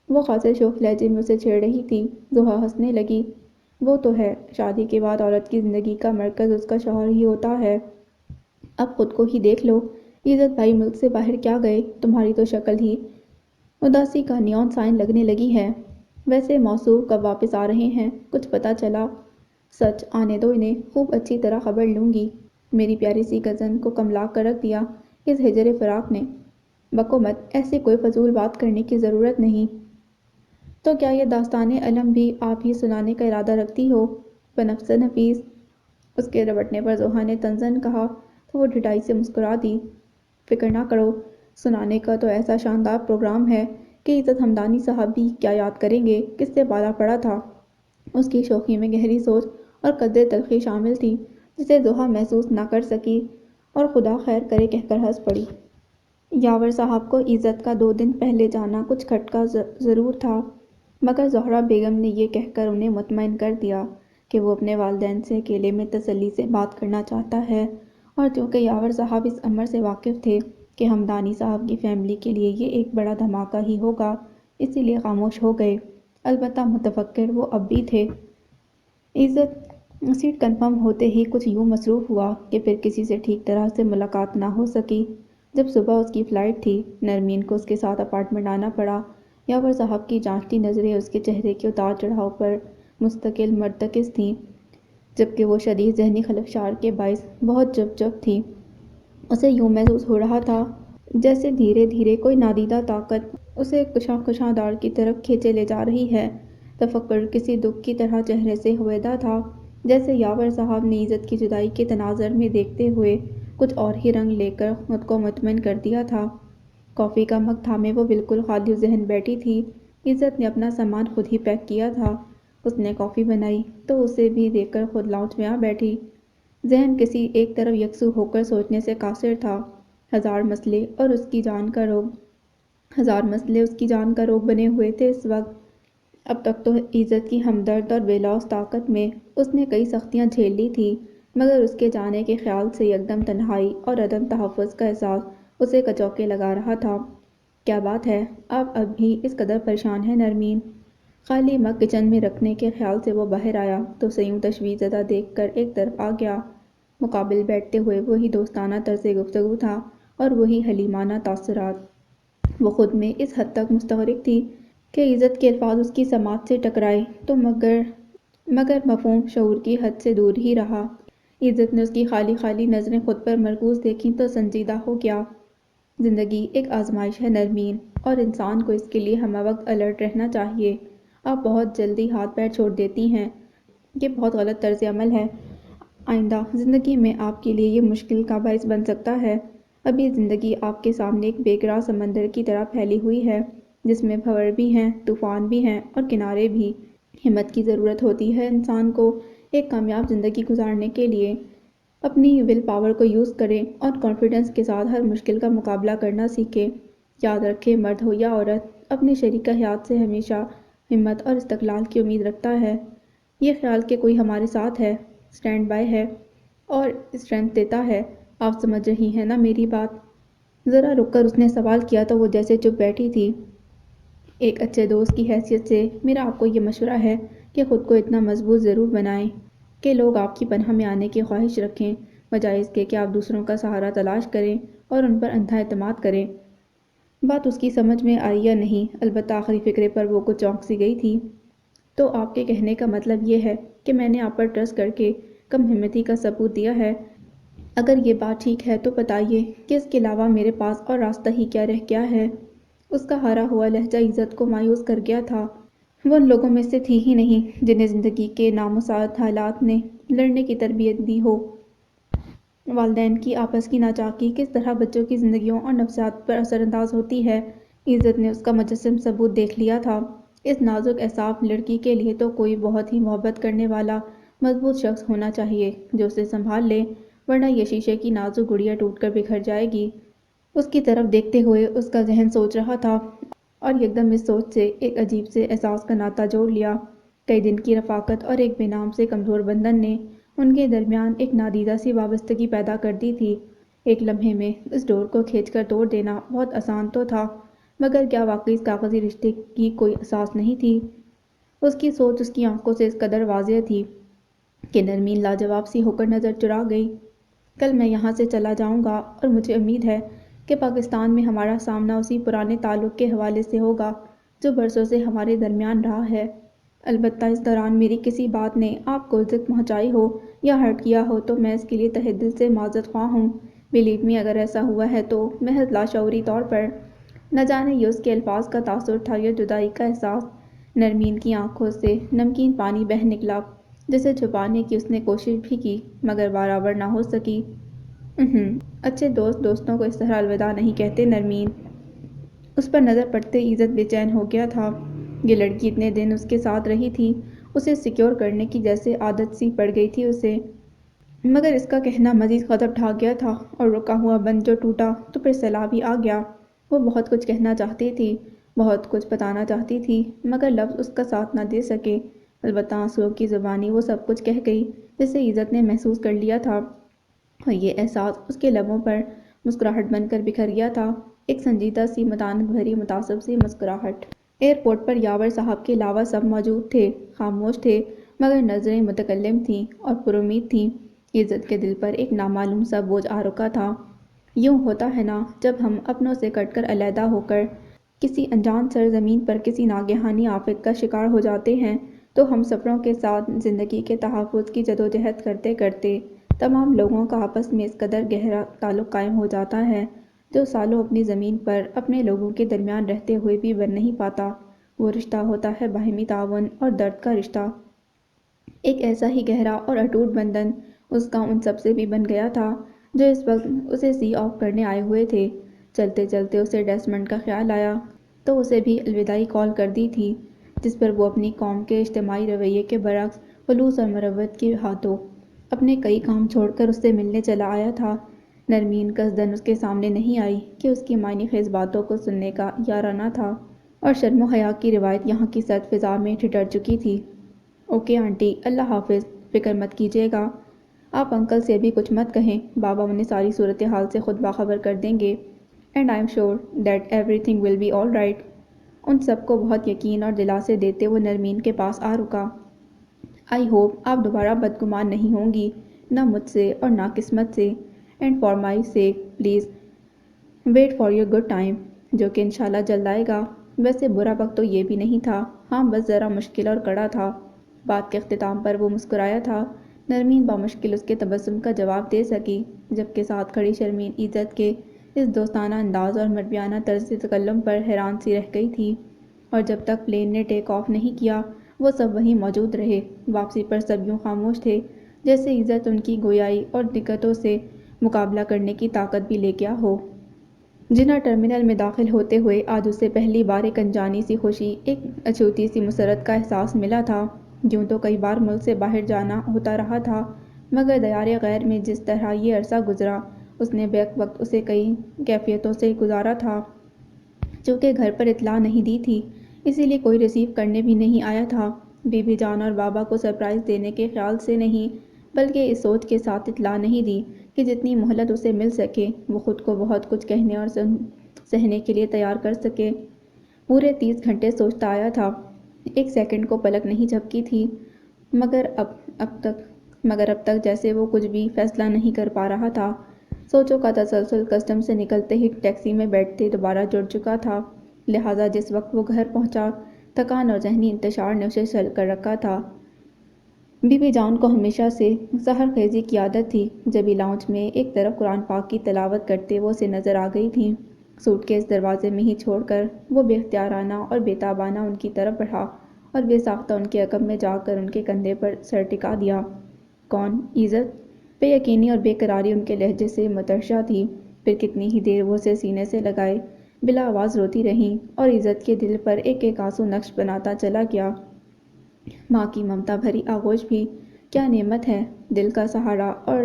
وہ خاصے شوخ لہجے میں اسے چھیڑ رہی تھی۔ زحا ہنسنے لگی۔ وہ تو ہے، شادی کے بعد عورت کی زندگی کا مرکز اس کا شوہر ہی ہوتا ہے۔ اب خود کو ہی دیکھ لو، عزت بھائی ملک سے باہر کیا گئے، تمہاری تو شکل ہی اداسی کا نیون سائن لگنے لگی ہے۔ ویسے موصوف کب واپس آ رہے ہیں، کچھ پتہ چلا؟ سچ، آنے دو انہیں، خوب اچھی طرح خبر لوں گی۔ میری پیاری سی کزن کو کملا کر رکھ دیا اس ہجر فراق نے۔ بکو مت، ایسی کوئی فضول بات کرنے کی ضرورت نہیں۔ تو کیا یہ داستانِ علم بھی آپ ہی سنانے کا ارادہ رکھتی ہو؟ بنفس نفیس، اس کے ربٹنے پر زحا نے طنزاً کہا تو وہ ڈھٹائی سے مسکرا دی۔ فکر نہ کرو، سنانے کا تو ایسا شاندار پروگرام ہے کہ عزت ہمدانی صاحب بھی کیا یاد کریں گے، کس سے پالا پڑا تھا۔ اس کی شوخی میں گہری سوچ اور قدرے تلخی شامل تھی جسے زحا محسوس نہ کر سکی اور خدا خیر کرے کہہ کر ہنس پڑی۔ یاور صاحب کو عزت کا 2 دن پہلے جانا کچھ کھٹکا ضرور تھا، مگر زہرہ بیگم نے یہ کہہ کر انہیں مطمئن کر دیا کہ وہ اپنے والدین سے اکیلے میں تسلی سے بات کرنا چاہتا ہے، اور چونکہ یاور صاحب اس امر سے واقف تھے کہ ہمدانی صاحب کی فیملی کے لیے یہ ایک بڑا دھماکہ ہی ہوگا، اسی لیے خاموش ہو گئے۔ البتہ متفکر وہ اب بھی تھے۔ عزت سیٹ کنفرم ہوتے ہی کچھ یوں مصروف ہوا کہ پھر کسی سے ٹھیک طرح سے ملاقات نہ ہو سکی۔ جب صبح اس کی فلائٹ تھی، نرمین کو اس کے ساتھ اپارٹمنٹ آنا پڑا۔ یاور صاحب کی جانچتی نظریں اس کے چہرے کے اتار چڑھاؤ پر مستقل مرتکز تھیں، جبکہ وہ شدید ذہنی خلفشار کے باعث بہت چپ تھی۔ اسے یوں محسوس ہو رہا تھا جیسے دھیرے دھیرے کوئی نادیدہ طاقت اسے کشاں دار کی طرف کھینچے لے جا رہی ہے۔ تفکر کسی دکھ کی طرح چہرے سے ہویدا تھا، جیسے یاور صاحب نے عزت کی جدائی کے تناظر میں دیکھتے ہوئے کچھ اور ہی رنگ لے کر خود کو مطمئن کر دیا تھا۔ کافی کا مگ تھامے وہ بالکل خالی ذہن بیٹھی تھی۔ عزت نے اپنا سامان خود ہی پیک کیا تھا۔ اس نے کافی بنائی تو اسے بھی دے کر خود لاؤنج میں آ بیٹھی۔ ذہن کسی ایک طرف یکسو ہو کر سوچنے سے قاصر تھا۔ ہزار مسئلے اس کی جان کا روگ بنے ہوئے تھے اس وقت۔ اب تک تو عزت کی ہمدرد اور بے لوث طاقت میں اس نے کئی سختیاں جھیل لی تھی، مگر اس کے جانے کے خیال سے یکدم تنہائی اور عدم تحفظ کا احساس اسے کچوکے لگا رہا تھا۔ کیا بات ہے، آپ اب بھی اس قدر پریشان ہیں نرمین؟ خالی مگ کچن میں رکھنے کے خیال سے وہ باہر آیا تو اسے یوں تشویش زدہ دیکھ کر ایک طرف آ گیا۔ مقابل بیٹھتے ہوئے وہی دوستانہ طرز گفتگو تھا اور وہی حلیمانہ تاثرات۔ وہ خود میں اس حد تک مستغرق تھی کہ عزت کے الفاظ اس کی سماعت سے ٹکرائے تو مگر مفہوم شعور کی حد سے دور ہی رہا۔ عزت نے اس کی خالی نظریں خود پر مرکوز دیکھیں تو سنجیدہ ہو گیا۔ زندگی ایک آزمائش ہے نرمین، اور انسان کو اس کے لیے ہمہ وقت الرٹ رہنا چاہیے۔ آپ بہت جلدی ہاتھ پیر چھوڑ دیتی ہیں، یہ بہت غلط طرز عمل ہے۔ آئندہ زندگی میں آپ کے لیے یہ مشکل کا باعث بن سکتا ہے۔ ابھی زندگی آپ کے سامنے ایک بے گراں سمندر کی طرح پھیلی ہوئی ہے، جس میں بھنور بھی ہیں، طوفان بھی ہیں اور کنارے بھی۔ ہمت کی ضرورت ہوتی ہے انسان کو ایک کامیاب زندگی گزارنے کے لیے۔ اپنی ول پاور کو یوز کرے اور کانفیڈنس کے ساتھ ہر مشکل کا مقابلہ کرنا سیکھے۔ یاد رکھے، مرد ہو یا عورت، اپنی شریک حیات سے ہمیشہ ہمت اور استقلال کی امید رکھتا ہے۔ یہ خیال کہ کوئی ہمارے ساتھ ہے، اسٹینڈ بائی ہے اور اسٹرینتھ دیتا ہے۔ آپ سمجھ رہی ہیں نا میری بات؟ ذرا رک کر اس نے سوال کیا تو وہ جیسے چپ بیٹھی تھی۔ ایک اچھے دوست کی حیثیت سے میرا آپ کو یہ مشورہ ہے کہ خود کو اتنا مضبوط ضرور بنائیں کہ لوگ آپ کی پناہ میں آنے کی خواہش رکھیں، بجائے اس کے کہ آپ دوسروں کا سہارا تلاش کریں اور ان پر اندھا اعتماد کریں۔ بات اس کی سمجھ میں آئی یا نہیں، البتہ آخری فقرے پر وہ کچھ چونک سی گئی تھی۔ تو آپ کے کہنے کا مطلب یہ ہے کہ میں نے آپ پر ٹرسٹ کر کے کم ہمتی کا ثبوت دیا ہے؟ اگر یہ بات ٹھیک ہے تو بتائیے کہ اس کے علاوہ میرے پاس اور راستہ ہی کیا رہ گیا ہے؟ اس کا ہارا ہوا لہجہ عزت کو مایوس کر گیا تھا۔ وہ ان لوگوں میں سے تھی ہی نہیں جنہیں زندگی کے نامساعد حالات نے لڑنے کی تربیت دی ہو۔ والدین کی آپس کی ناچاکی کس طرح بچوں کی زندگیوں اور نفسیات پر اثر انداز ہوتی ہے، عزت نے اس کا مجسم ثبوت دیکھ لیا تھا۔ اس نازک اعصاب لڑکی کے لیے تو کوئی بہت ہی محبت کرنے والا مضبوط شخص ہونا چاہیے جو اسے سنبھال لے، ورنہ یہ شیشے کی نازک گڑیا ٹوٹ کر بکھر جائے گی۔ اس کی طرف دیکھتے ہوئے اس کا ذہن سوچ رہا تھا اور یکدم اس سوچ سے ایک عجیب سے احساس کا ناطہ جوڑ لیا۔ کئی دن کی رفاقت اور ایک بے نام سے کمزور بندھن نے ان کے درمیان ایک نادیدہ سی وابستگی پیدا کر دی تھی۔ ایک لمحے میں اس ڈور کو کھینچ کر توڑ دینا بہت آسان تو تھا، مگر کیا واقعی اس کاغذی رشتے کی کوئی اساس نہیں تھی؟ اس کی سوچ اس کی آنکھوں سے اس قدر واضح تھی کہ نرمین لاجواب سی ہو کر نظر چرا گئی۔ کل میں یہاں سے چلا جاؤں گا اور مجھے امید ہے کہ پاکستان میں ہمارا سامنا اسی پرانے تعلق کے حوالے سے ہوگا جو برسوں سے ہمارے درمیان رہا ہے۔ البتہ اس دوران میری کسی بات نے آپ کو اذیت پہنچائی ہو یا ہرٹ کیا ہو تو میں اس کے لیے تہہ دل سے معذرت خواہ ہوں۔ بلیو می، اگر ایسا ہوا ہے تو محض لاشعوری طور پر۔ نہ جانے یہ اس کے الفاظ کا تاثر تھا یا جدائی کا احساس۔ نرمین کی آنکھوں سے نمکین پانی بہہ نکلا جسے چھپانے کی اس نے کوشش بھی کی مگر برابر نہ ہو سکی۔ اچھے دوست دوستوں کو اس طرح الوداع نہیں کہتے نرمین۔ اس پر نظر پڑتے عزت بے چین ہو گیا تھا۔ یہ لڑکی اتنے دن اس کے ساتھ رہی تھی، اسے سیکیور کرنے کی جیسے عادت سی پڑ گئی تھی اسے، مگر اس کا کہنا مزید غضب ڈھا گیا تھا اور رکا ہوا بند جو ٹوٹا تو پھر سیلاب ہی آ گیا۔ وہ بہت کچھ کہنا چاہتی تھی، بہت کچھ بتانا چاہتی تھی، مگر لفظ اس کا ساتھ نہ دے سکے۔ البتہ آنسوؤں کی زبانی وہ سب کچھ کہہ گئی جسے عزت نے محسوس کر لیا تھا، اور یہ احساس اس کے لبوں پر مسکراہٹ بن کر بکھر گیا تھا، ایک سنجیدہ سی متانت بھری متعصب سی مسکراہٹ۔ ایئرپورٹ پر یاور صاحب کے علاوہ سب موجود تھے، خاموش تھے، مگر نظریں متکلم تھیں اور پر امید تھیں۔ عزت کے دل پر ایک نامعلوم سا بوجھ آ رکا تھا۔ یوں ہوتا ہے نا جب ہم اپنوں سے کٹ کر علیحدہ ہو کر کسی انجان سرزمین پر کسی ناگہانی آفت کا شکار ہو جاتے ہیں تو ہم سفروں کے ساتھ زندگی کے تحفظ کی جدوجہد کرتے کرتے تمام لوگوں کا آپس میں اس قدر گہرا تعلق قائم ہو جاتا ہے جو سالوں اپنی زمین پر اپنے لوگوں کے درمیان رہتے ہوئے بھی بن نہیں پاتا۔ وہ رشتہ ہوتا ہے باہمی تعاون اور درد کا رشتہ، ایک ایسا ہی گہرا اور اٹوٹ بندھن اس کا ان سب سے بھی بن گیا تھا جو اس وقت اسے سی آف کرنے آئے ہوئے تھے۔ چلتے چلتے اسے ڈیسمنڈ کا خیال آیا تو اسے بھی الوداعی کال کر دی تھی جس پر وہ اپنی قوم کے اجتماعی رویے کے برعکس خلوص اور مروت کے ہاتھوں اپنے کئی کام چھوڑ کر اس سے ملنے چلا آیا تھا۔ نرمین قصداً اس کے سامنے نہیں آئی کہ اس کی معنی خیز باتوں کو سننے کا یارانہ تھا اور شرم و حیا کی روایت یہاں کی سرد فضا میں ٹھٹر چکی تھی۔ اوکے آنٹی، اللہ حافظ، فکر مت کیجیے گا، آپ انکل سے بھی کچھ مت کہیں، بابا انہیں ساری صورتحال سے خود باخبر کر دیں گے، and I am sure that ایوری تھنگ ول بی آل رائٹ۔ ان سب کو بہت یقین اور دلاسے دیتے وہ نرمین کے پاس آ رکا۔ آئی ہوپ آپ دوبارہ بدگمان نہیں ہوں گی، نہ مجھ سے اور نہ قسمت سے، and for my sake please wait for your good time, جو کہ انشاءاللہ جلد آئے گا۔ ویسے برا وقت تو یہ بھی نہیں تھا، ہاں بس ذرا مشکل اور کڑا تھا۔ بات کے اختتام پر وہ مسکرایا تھا۔ نرمین بامشکل اس کے تبسم کا جواب دے سکی، جبکہ ساتھ کھڑی شرمین عزت کے اس دوستانہ انداز اور مربیانہ طرز تکلم پر حیران سی رہ گئی تھی۔ اور جب تک پلین نے ٹیک آف نہیں کیا وہ سب وہیں موجود رہے۔ واپسی پر سب یوں خاموش تھے جیسے عزت ان کی گویائی اور دقتوں سے مقابلہ کرنے کی طاقت بھی لے گیا ہو۔ جناح ٹرمینل میں داخل ہوتے ہوئے آج اسے پہلی بار ایک انجانی سی خوشی، ایک اچھوتی سی مسرت کا احساس ملا تھا۔ یوں تو کئی بار ملک سے باہر جانا ہوتا رہا تھا، مگر دیار غیر میں جس طرح یہ عرصہ گزرا اس نے بیک وقت اسے کئی کیفیتوں سے گزارا تھا۔ چونکہ گھر پر اطلاع نہیں دی تھی اسی لیے کوئی ریسیو کرنے بھی نہیں آیا تھا، بی بی جان اور بابا کو سرپرائز دینے کے خیال سے نہیں بلکہ اس سوچ کے ساتھ اطلاع نہیں دی کہ جتنی مہلت اسے مل سکے وہ خود کو بہت کچھ کہنے اور سہنے کے لیے تیار کر سکے۔ پورے 30 گھنٹے سوچتا آیا تھا، ایک سیکنڈ کو پلک نہیں جھپکی تھی، مگر اب تک جیسے وہ کچھ بھی فیصلہ نہیں کر پا رہا تھا۔ سوچوں کا تسلسل کسٹم سے نکلتے ہی ٹیکسی میں بیٹھتے دوبارہ جڑ چکا تھا، لہٰذا جس وقت وہ گھر پہنچا تھکان اور ذہنی انتشار نے اسے چل کر رکھا تھا۔ بی بی جان کو ہمیشہ سے سحر خیزی کی عادت تھی۔ جبھی لاؤنج میں ایک طرف قرآن پاک کی تلاوت کرتے وہ اسے نظر آ گئی تھیں، سوٹ کیس دروازے میں ہی چھوڑ کر وہ بے اختیارانہ اور بے تابانہ ان کی طرف بڑھا اور بے ساختہ ان کے عقب میں جا کر ان کے کندھے پر سر ٹکا دیا۔ کون؟ عزت؟ بے یقینی اور بے قراری ان کے لہجے سے مترشح تھی۔ پھر کتنی ہی دیر وہ اسے سینے سے لگائے بلا آواز روتی رہیں اور عزت کے دل پر ایک ایک آنسو نقش بناتا چلا گیا۔ ماں کی ممتا بھری آغوش بھی کیا نعمت ہے، دل کا سہارا، اور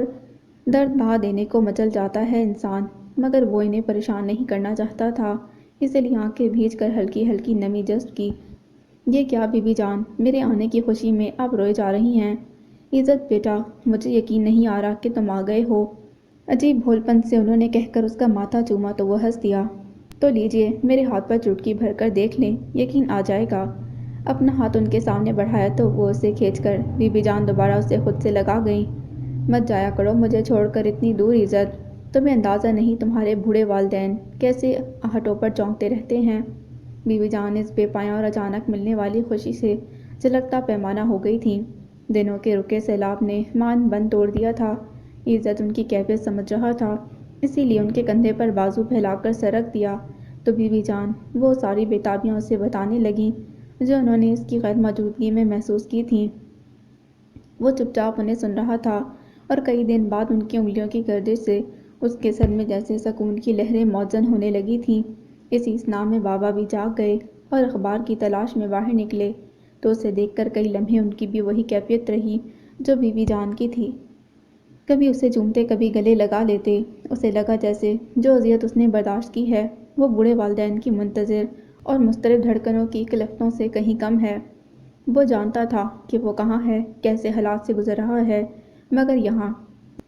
درد بہا دینے کو مچل جاتا ہے انسان، مگر وہ انہیں پریشان نہیں کرنا چاہتا تھا، اسی لیے آنکھیں بھیج کر ہلکی ہلکی نمی جذب کی۔ یہ کیا بی بی جان، میرے آنے کی خوشی میں آپ روئے جا رہی ہیں؟ عزت بیٹا، مجھے یقین نہیں آ رہا کہ تم آ گئے ہو۔ عجیب بھول پن سے انہوں نے کہہ کر اس کا ماتھا چوما تو وہ ہنس دیا۔ تو لیجئے، میرے ہاتھ پر چٹکی بھر کر دیکھ لیں، یقین آ جائے گا۔ اپنا ہاتھ ان کے سامنے بڑھایا تو وہ اسے کھینچ کر بی بی جان دوبارہ اسے خود سے لگا گئیں۔ مت جایا کرو مجھے چھوڑ کر اتنی دور عزت، تمہیں اندازہ نہیں تمہارے بوڑھے والدین کیسے آہٹوں پر چونکتے رہتے ہیں۔ بی بی جان اس بے پایاں اور اچانک ملنے والی خوشی سے جھلکتا پیمانہ ہو گئی تھیں۔ دنوں کے رکے سیلاب نے مان بند توڑ دیا تھا۔ عزت ان کی کیفیت سمجھ رہا تھا، اسی لیے ان کے کندھے پر بازو پھیلا کر سر رکھ دیا۔ تو بی بی جان وہ ساری بےتابیاں اسے بتانے لگیں جو انہوں نے اس کی غیر موجودگی میں محسوس کی تھیں۔ وہ چپ چاپ انہیں سن رہا تھا اور کئی دن بعد ان کی انگلیوں کی گردش سے اس کے سر میں جیسے سکون کی لہریں موزن ہونے لگی تھیں۔ اسی اثنا میں بابا بھی جاگ گئے اور اخبار کی تلاش میں باہر نکلے تو اسے دیکھ کر کئی لمحے ان کی بھی وہی کیفیت رہی جو بی بی جان کی تھی۔ کبھی اسے چومتے، کبھی گلے لگا لیتے، اسے لگا جیسے جو اذیت اس نے برداشت کی ہے وہ بوڑھے والدین کی منتظر اور مضطرب دھڑکنوں کی کلفتوں سے کہیں کم ہے۔ وہ جانتا تھا کہ وہ کہاں ہے، کیسے حالات سے گزر رہا ہے، مگر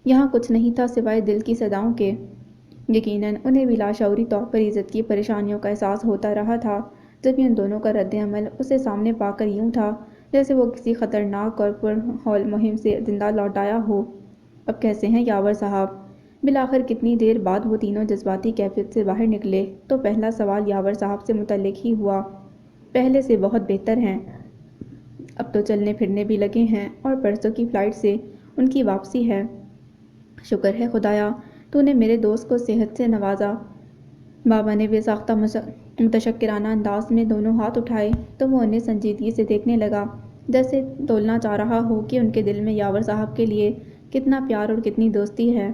یہاں کچھ نہیں تھا سوائے دل کی صداؤں کے۔ یقیناً انہیں بھی لاشعوری طور پر عزت کی پریشانیوں کا احساس ہوتا رہا تھا، جبکہ ان دونوں کا رد عمل اسے سامنے پا کر یوں تھا جیسے وہ کسی خطرناک اور پرہول مہم سے زندہ لوٹ آیا ہو۔ اب کیسے ہیں یاور صاحب؟ بالآخر کتنی دیر بعد وہ تینوں جذباتی کیفیت سے باہر نکلے تو پہلا سوال یاور صاحب سے متعلق ہی ہوا۔ پہلے سے بہت بہتر ہیں، اب تو چلنے پھرنے بھی لگے ہیں اور پرسوں کی فلائٹ سے ان کی واپسی ہے۔ شکر ہے خدایا، تو نے میرے دوست کو صحت سے نوازا۔ بابا نے بے ساختہ متشکرانہ انداز میں دونوں ہاتھ اٹھائے تو وہ انہیں سنجیدگی سے دیکھنے لگا، جیسے تولنا چاہ رہا ہو کہ ان کے دل میں یاور صاحب کے لیے کتنا پیار اور کتنی دوستی ہے۔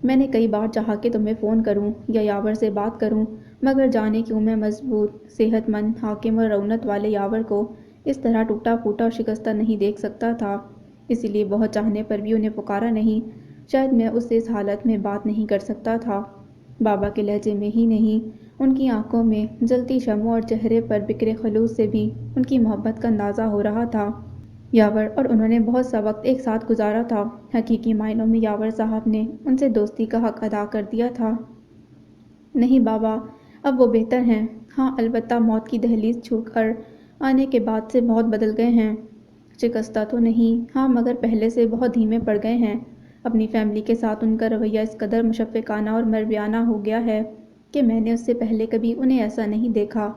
میں نے کئی بار چاہا کہ تمہیں فون کروں یا یاور سے بات کروں، مگر جانے کیوں میں مضبوط، صحت مند، حاکم اور رعونت والے یاور کو اس طرح ٹوٹا پھوٹا اور شکستہ نہیں دیکھ سکتا تھا، اسی لیے بہت چاہنے پر بھی انہیں پکارا نہیں۔ شاید میں اس سے اس حالت میں بات نہیں کر سکتا تھا۔ بابا کے لہجے میں ہی نہیں، ان کی آنکھوں میں جلتی شمعوں اور چہرے پر بکھرے خلوص سے بھی ان کی محبت کا اندازہ ہو رہا تھا۔ یاور اور انہوں نے بہت سا وقت ایک ساتھ گزارا تھا، حقیقی معنوں میں یاور صاحب نے ان سے دوستی کا حق ادا کر دیا تھا۔ نہیں بابا، اب وہ بہتر ہیں، ہاں البتہ موت کی دہلیز چھو کر آنے کے بعد سے بہت بدل گئے ہیں۔ شکستہ تو نہیں، ہاں مگر پہلے سے بہت دھیمے پڑ گئے ہیں۔ اپنی فیملی کے ساتھ ان کا رویہ اس قدر مشفقانہ اور مربیانہ ہو گیا ہے کہ میں نے اس سے پہلے کبھی انہیں ایسا نہیں دیکھا۔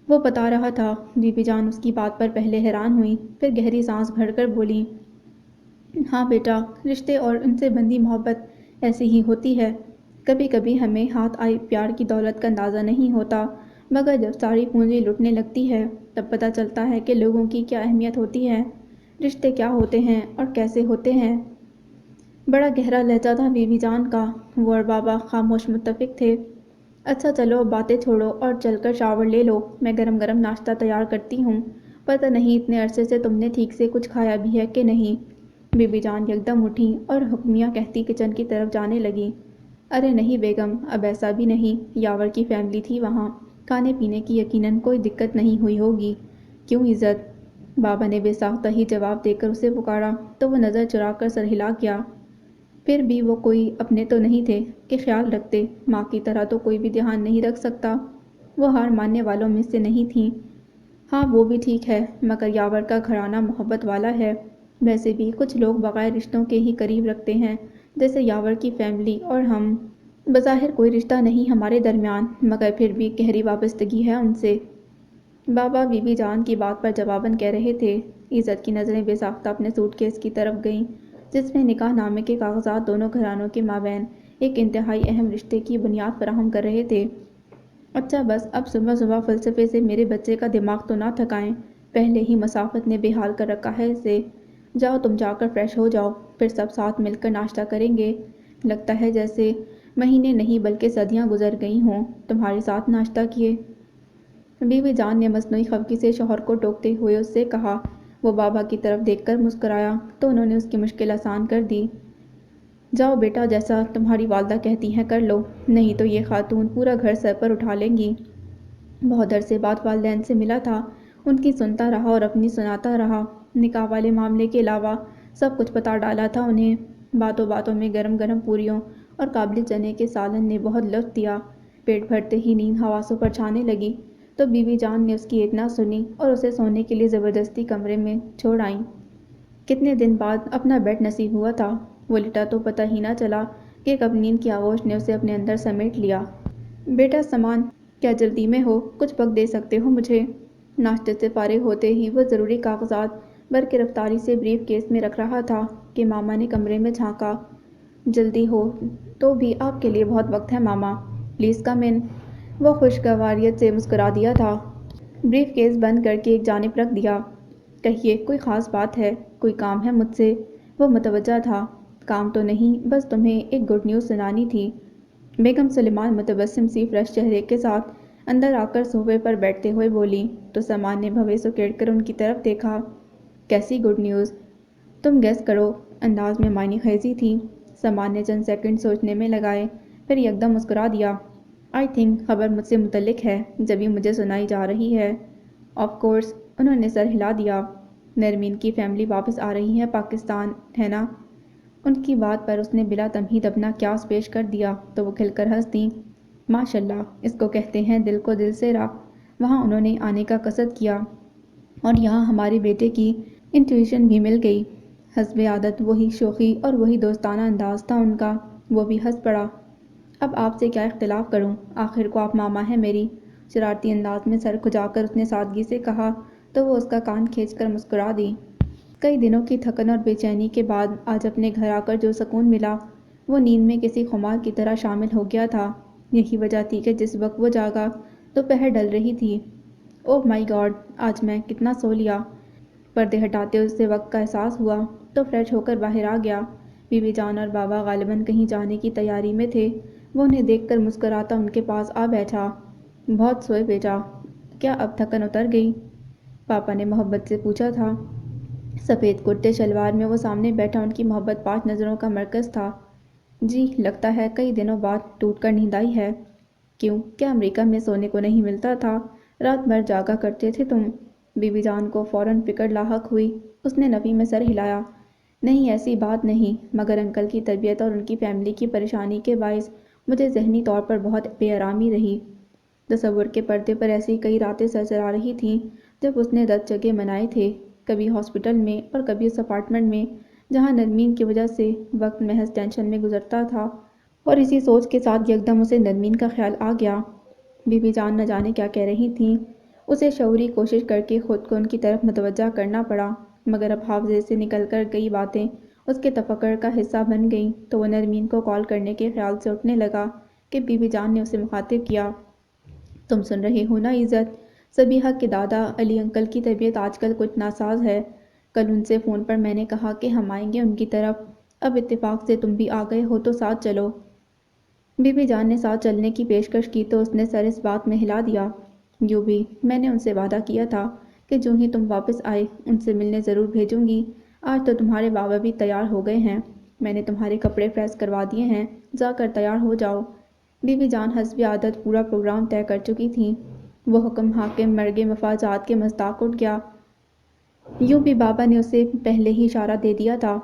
وہ بتا رہا تھا۔ بی بی جان اس کی بات پر پہلے حیران ہوئیں، پھر گہری سانس بھر کر بولیں، ہاں بیٹا، رشتے اور ان سے بندھی محبت ایسی ہی ہوتی ہے۔ کبھی کبھی ہمیں ہاتھ آئی پیار کی دولت کا اندازہ نہیں ہوتا، مگر جب ساری پونجی لٹنے لگتی ہے تب پتہ چلتا ہے کہ لوگوں کی کیا اہمیت ہوتی ہے، رشتے کیا ہوتے ہیں اور کیسے ہوتے ہیں۔ بڑا گہرا لہجہ تھا بی بی جان کا۔ وہ اور بابا خاموش متفق تھے۔ اچھا چلو اب باتیں چھوڑو اور چل کر شاور لے لو، میں گرم گرم ناشتہ تیار کرتی ہوں، پتہ نہیں اتنے عرصے سے تم نے ٹھیک سے کچھ کھایا بھی ہے کہ نہیں۔ بی بی جان یکدم اٹھیں اور حکمیہ کہتی کچن کی طرف جانے لگیں۔ ارے نہیں بیگم، اب ایسا بھی نہیں، یاور کی فیملی تھی وہاں، کھانے پینے کی یقیناً کوئی دقت نہیں ہوئی ہوگی۔ کیوں عزت؟ بابا نے بے ساختہ ہی جواب دے کر اسے پکارا تو وہ نظر چرا کر سر ہلا گیا۔ پھر بھی وہ کوئی اپنے تو نہیں تھے کہ خیال رکھتے، ماں کی طرح تو کوئی بھی دھیان نہیں رکھ سکتا۔ وہ ہار ماننے والوں میں سے نہیں تھیں۔ ہاں وہ بھی ٹھیک ہے، مگر یاور کا گھرانہ محبت والا ہے۔ ویسے بھی کچھ لوگ بغیر رشتوں کے ہی قریب رکھتے ہیں، جیسے یاور کی فیملی اور ہم۔ بظاہر کوئی رشتہ نہیں ہمارے درمیان، مگر پھر بھی گہری وابستگی ہے ان سے۔ بابا بی بی جان کی بات پر جواباً کہہ رہے تھے۔ عزت کی نظریں بے ساختہ اپنے سوٹ کیس کی طرف گئیں، جس میں نکاح نامے کے کاغذات دونوں گھرانوں کے مابین ایک انتہائی اہم رشتے کی بنیاد فراہم کر رہے تھے۔ اچھا بس اب صبح صبح فلسفے سے میرے بچے کا دماغ تو نہ تھکائیں، پہلے ہی مسافت نے بے حال کر رکھا ہے اسے۔ جاؤ تم جا کر فریش ہو جاؤ، پھر سب ساتھ مل کر ناشتہ کریں گے۔ لگتا ہے جیسے مہینے نہیں بلکہ صدیاں گزر گئی ہوں تمہارے ساتھ ناشتہ کیے۔ بی بی جان نے مصنوعی خفگی سے شوہر کو ٹوکتے ہوئے اس سے کہا۔ وہ بابا کی طرف دیکھ کر مسکرایا تو انہوں نے اس کی مشکل آسان کر دی۔ جاؤ بیٹا، جیسا تمہاری والدہ کہتی ہیں کر لو، نہیں تو یہ خاتون پورا گھر سر پر اٹھا لیں گی۔ بہت عرصے بعد والدین سے ملا تھا، ان کی سنتا رہا اور اپنی سناتا رہا۔ نکاح والے معاملے کے علاوہ سب کچھ بتا ڈالا تھا انہیں۔ باتوں باتوں میں گرم گرم پوریوں اور قابلی چنے کے سالن نے بہت لطف دیا۔ پیٹ بھرتے ہی نیند حواسوں پر چھانے لگی تو بی بی جان نے اس کی ایک نہ سنی اور اسے سونے کے لیے زبردستی کمرے میں چھوڑ آئیں۔ کتنے دن بعد اپنا بیڈ نصیب ہوا تھا، وہ لٹا تو پتہ ہی نہ چلا کہ کب نیند کی آغوش نے اسے اپنے اندر سمیٹ لیا۔ بیٹا سامان کیا جلدی میں ہو؟ کچھ وقت دے سکتے ہو مجھے؟ ناشتے سے فارغ ہوتے ہی وہ ضروری کاغذات برق رفتاری سے بریف کیس میں رکھ رہا تھا کہ ماما نے کمرے میں جھانکا۔ جلدی ہو تو بھی آپ کے لیے بہت وقت ہے ماما، پلیز کم ان۔ وہ خوشگواریت سے مسکرا دیا تھا۔ بریف کیس بند کر کے ایک جانب رکھ دیا۔ کہیے کوئی خاص بات ہے، کوئی کام ہے مجھ سے؟ وہ متوجہ تھا۔ کام تو نہیں، بس تمہیں ایک گڈ نیوز سنانی تھی۔ بیگم سلیمان متبسم سی فریش چہرے کے ساتھ اندر آ کر صوفے پر بیٹھتے ہوئے بولی تو سامان نے بھویں سکیڑ کر ان کی طرف دیکھا۔ کیسی گڈ نیوز؟ تم گیس کرو۔ انداز میں معنی خیزی تھی۔ سامان نے چند سیکنڈ سوچنے میں لگائے، پھر یکدم مسکرا دیا۔ آئی تھنک خبر مجھ سے متعلق ہے، جبھی مجھے سنائی جا رہی ہے۔ آف کورس، انہوں نے سر ہلا دیا۔ نرمین کی فیملی واپس آ رہی ہے پاکستان، ہے نا؟ ان کی بات پر اس نے بلا تمہید اپنا قیاس پیش کر دیا تو وہ کھل کر ہنس دیں۔ ماشاءاللہ، اس کو کہتے ہیں دل کو دل سے راہ۔ وہاں انہوں نے آنے کا قصد کیا اور یہاں ہمارے بیٹے کی انٹیویشن بھی مل گئی۔ حسب عادت وہی شوخی اور وہی دوستانہ انداز تھا ان کا۔ وہ بھی ہنس پڑا۔ اب آپ سے کیا اختلاف کروں، آخر کو آپ ماما ہیں میری۔ شرارتی انداز میں سر کھجا کر اس نے سادگی سے کہا تو وہ اس کا کان کھینچ کر مسکرا دی۔ کئی دنوں کی تھکن اور بے چینی کے بعد آج اپنے گھر آ کر جو سکون ملا، وہ نیند میں کسی خمار کی طرح شامل ہو گیا تھا۔ یہی وجہ تھی کہ جس وقت وہ جاگا دوپہر ڈل رہی تھی۔ اوہ مائی گاڈ، آج میں کتنا سو لیا۔ پردے ہٹاتے اسے وقت کا احساس ہوا تو فریش ہو کر باہر آ گیا۔ بی بی جان اور بابا غالباً کہیں جانے کی تیاری میں تھے۔ وہ انہیں دیکھ کر مسکراتا ان کے پاس آ بیٹھا۔ بہت سوئے بیٹا، کیا اب تھکن اتر گئی؟ پاپا نے محبت سے پوچھا تھا۔ سفید کرتے شلوار میں وہ سامنے بیٹھا ان کی محبت پاش نظروں کا مرکز تھا۔ جی لگتا ہے کئی دنوں بعد ٹوٹ کر نیند آئی ہے۔ کیوں، کیا امریکہ میں سونے کو نہیں ملتا تھا؟ رات بھر جاگا کرتے تھے تم؟ بی بی جان کو فوراً فکر لاحق ہوئی۔ اس نے نفی میں سر ہلایا۔ نہیں ایسی بات نہیں، مگر انکل کی طبیعت اور ان کی فیملی کی پریشانی کے باعث مجھے ذہنی طور پر بہت بے آرامی رہی۔ تصور کے پردے پر ایسی کئی راتیں سرسرا رہی تھیں جب اس نے 10 جگہ منائے تھے، کبھی ہاسپٹل میں اور کبھی اس اپارٹمنٹ میں جہاں نرمین کی وجہ سے وقت محض ٹینشن میں گزرتا تھا۔ اور اسی سوچ کے ساتھ یکدم اسے نرمین کا خیال آ گیا۔ بی بی جان نہ جانے کیا کہہ رہی تھیں۔ اسے شعوری کوشش کر کے خود کو ان کی طرف متوجہ کرنا پڑا، مگر اب حافظے سے نکل کر کئی باتیں اس کے تفکر کا حصہ بن گئیں تو وہ نرمین کو کال کرنے کے خیال سے اٹھنے لگا کہ بی بی جان نے اسے مخاطب کیا۔ تم سن رہے ہو نا عزت، صبیحہ کے دادا علی انکل کی طبیعت آج کل کچھ ناساز ہے۔ کل ان سے فون پر میں نے کہا کہ ہم آئیں گے ان کی طرف، اب اتفاق سے تم بھی آ گئے ہو تو ساتھ چلو۔ بی بی جان نے ساتھ چلنے کی پیشکش کی تو اس نے سر اس بات میں ہلا دیا۔ یوں بھی میں نے ان سے وعدہ کیا تھا کہ جو ہی تم واپس آئے ان سے ملنے ضرور بھیجوں گی۔ آج تو تمہارے بابا بھی تیار ہو گئے ہیں، میں نے تمہارے کپڑے پریس کروا دیے ہیں، جا کر تیار ہو جاؤ۔ بی بی جان حسب عادت پورا پروگرام طے کر چکی تھیں۔ وہ حکم حاکم مرگ مفاجات کے مصداق اٹھ گیا۔ یوں بھی بابا نے اسے پہلے ہی اشارہ دے دیا تھا۔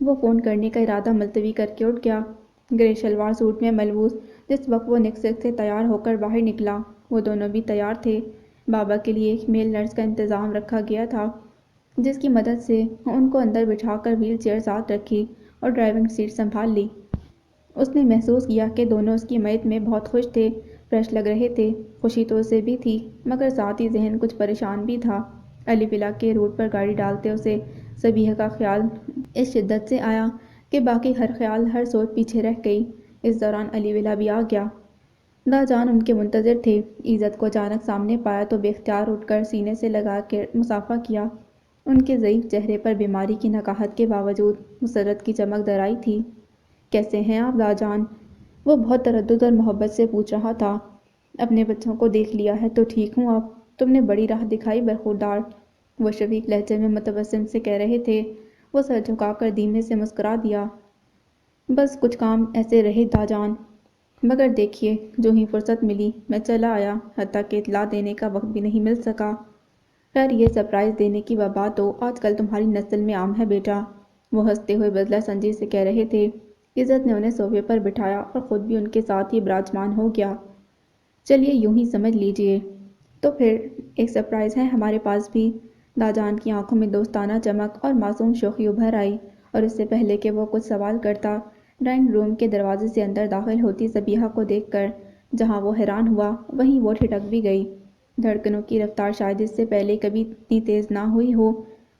وہ فون کرنے کا ارادہ ملتوی کر کے اٹھ گیا۔ گرے شلوار سوٹ میں ملبوس جس وقت وہ نکسک سے تیار ہو کر باہر نکلا وہ دونوں بھی تیار تھے۔ بابا کے لیے ایک میل نرس کا انتظام رکھا گیا تھا جس کی مدد سے ان کو اندر بٹھا کر ویل چیئر ساتھ رکھی اور ڈرائیونگ سیٹ سنبھال لی۔ اس نے محسوس کیا کہ دونوں اس کی میت میں بہت خوش تھے، فریش لگ رہے تھے۔ خوشی تو اسے بھی تھی مگر ساتھ ہی ذہن کچھ پریشان بھی تھا۔ علی ولا کے روٹ پر گاڑی ڈالتے اسے صبیحہ کا خیال اس شدت سے آیا کہ باقی ہر خیال ہر سوچ پیچھے رہ گئی۔ اس دوران علی ولا بھی آ گیا۔ داجان ان کے منتظر تھے۔ عزت کو اچانک سامنے پایا تو بے اختیار اٹھ کر سینے سے لگا کے مصافحہ کیا۔ ان کے ضعیف چہرے پر بیماری کی نکاہت کے باوجود مسرت کی چمک در آئی تھی۔ کیسے ہیں آپ داجان؟ وہ بہت تردد اور محبت سے پوچھ رہا تھا۔ اپنے بچوں کو دیکھ لیا ہے تو ٹھیک ہوں اب۔ تم نے بڑی راہ دکھائی برخوردار، وہ شفیق لہجے میں متبسم سے کہہ رہے تھے۔ وہ سر جھکا کر دھیمے سے مسکرا دیا۔ بس کچھ کام ایسے رہے داجان، مگر دیکھیے جو ہی فرصت ملی میں چلا آیا، حتیٰ کہ اطلاع دینے کا وقت بھی نہیں مل سکا۔ خیر یہ سرپرائز دینے کی وبا تو آج کل تمہاری نسل میں عام ہے بیٹا، وہ ہنستے ہوئے بدلہ سنجی سے کہہ رہے تھے۔ عزت نے انہیں صوفے پر بٹھایا اور خود بھی ان کے ساتھ ہی براجمان ہو گیا۔ چلیے یوں ہی سمجھ لیجیے تو پھر ایک سرپرائز ہے ہمارے پاس بھی۔ داجان کی آنکھوں میں دوستانہ چمک اور معصوم شوخی ابھر آئی، اور اس سے پہلے کہ وہ کچھ سوال کرتا ڈرائنگ روم کے دروازے سے اندر داخل ہوتی صبیحہ کو دیکھ کر جہاں وہ حیران ہوا وہیں وہ ٹھٹک بھی گئی۔ دھڑکنوں کی رفتار شاید اس سے پہلے کبھی اتنی تیز نہ ہوئی ہو۔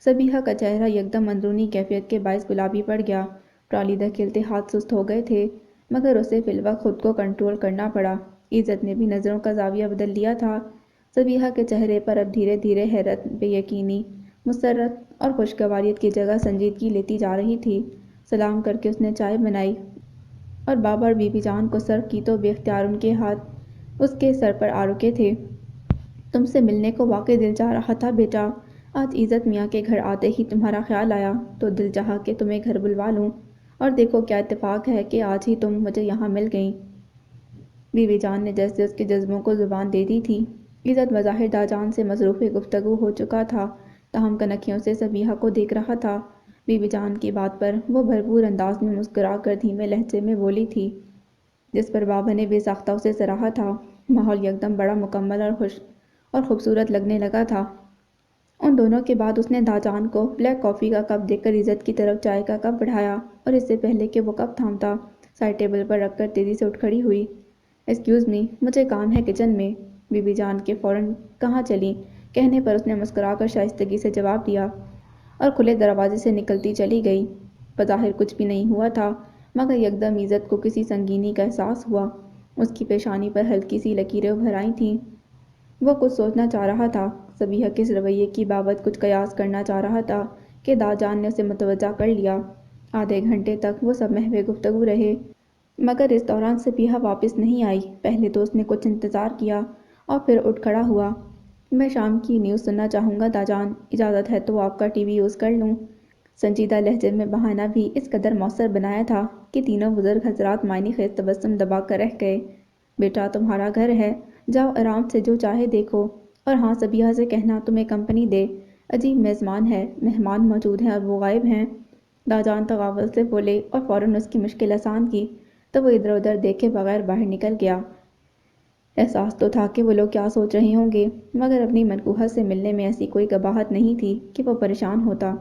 صبیحہ کا چہرہ یکدم اندرونی کیفیت کے باعث گلابی پڑ گیا۔ ٹرالی دھکیلتے ہاتھ سست ہو گئے تھے مگر اسے فی الوقت خود کو کنٹرول کرنا پڑا۔ عزت نے بھی نظروں کا زاویہ بدل لیا تھا۔ صبیحہ کے چہرے پر اب دھیرے دھیرے حیرت، بے یقینی، مسرت اور خوشگواریت کی جگہ سنجیدگی لیتی جا رہی تھی۔ سلام کر کے اس نے چائے بنائی اور بابا اور بی بی جان کو سرو کی تو بے اختیار ان کے ہاتھ اس کے سر پر آ رکے تھے۔ تم سے ملنے کو واقعی دل چاہ رہا تھا بیٹا۔ آج عزت میاں کے گھر آتے ہی تمہارا خیال آیا تو دل چاہا کہ تمہیں گھر بلوا لوں، اور دیکھو کیا اتفاق ہے کہ آج ہی تم مجھے یہاں مل گئیں۔ بی بی جان نے جیسے اس کے جذبوں کو زبان دے دی تھی۔ عزت بظاہر داجان سے مصروف گفتگو ہو چکا تھا، تاہم کنکھیوں سے صبیحہ کو دیکھ رہا تھا۔ بی بی جان کی بات پر وہ بھرپور انداز میں مسکرا کر دھیمے لہجے میں بولی تھی، جس پر بابا نے بے ساختہ اسے سراہا تھا۔ ماحول یکدم بڑا مکمل اور خوبصورت لگنے لگا تھا۔ ان دونوں کے بعد اس نے داجان کو بلیک کافی کا کپ دے کر عزت کی طرف چائے کا کپ بڑھایا، اور اس سے پہلے کہ وہ کپ تھامتا سائڈ ٹیبل پر رکھ کر تیزی سے اٹھ کھڑی ہوئی۔ ایکسکیوز می، مجھے کام ہے کچن میں۔ بی بی جان کے فوراً کہاں چلیں کہنے پر اس نے مسکرا کر شائستگی سے جواب دیا اور کھلے دروازے سے نکلتی چلی گئی۔ بظاہر کچھ بھی نہیں ہوا تھا مگر یکدم عزت کو کسی سنگینی کا احساس ہوا۔ اس کی پیشانی پر ہلکی سی لکیریں ابھر آئی تھیں۔ وہ کچھ سوچنا چاہ رہا تھا، صبیحہ کے اس رویے کی بابت کچھ قیاس کرنا چاہ رہا تھا کہ داجان نے اسے متوجہ کر لیا۔ آدھے گھنٹے تک وہ سب محو گفتگو رہے مگر اس دوران صبیحہ واپس نہیں آئی۔ پہلے تو اس نے کچھ انتظار کیا اور پھر اٹھ کھڑا ہوا۔ میں شام کی نیوز سننا چاہوں گا داجان، اجازت ہے تو آپ کا ٹی وی یوز کر لوں۔ سنجیدہ لہجے میں بہانہ بھی اس قدر مؤثر بنایا تھا کہ تینوں بزرگ حضرات معنی خیز تبسم دبا کر رہ گئے۔ بیٹا تمہارا گھر ہے، جاؤ آرام سے جو چاہے دیکھو، اور ہاں صبیحہ سے کہنا تمہیں کمپنی دے، عجیب میزبان ہے، مہمان موجود ہیں اور وہ غائب ہیں۔ داجان تغافل سے بولے اور فوراً اس کی مشکل آسان کی تو وہ ادھر ادھر دیکھے بغیر باہر نکل گیا۔ احساس تو تھا کہ وہ لوگ کیا سوچ رہے ہوں گے مگر اپنی منقوہت سے ملنے میں ایسی کوئی قباحت نہیں تھی کہ وہ پریشان ہوتا۔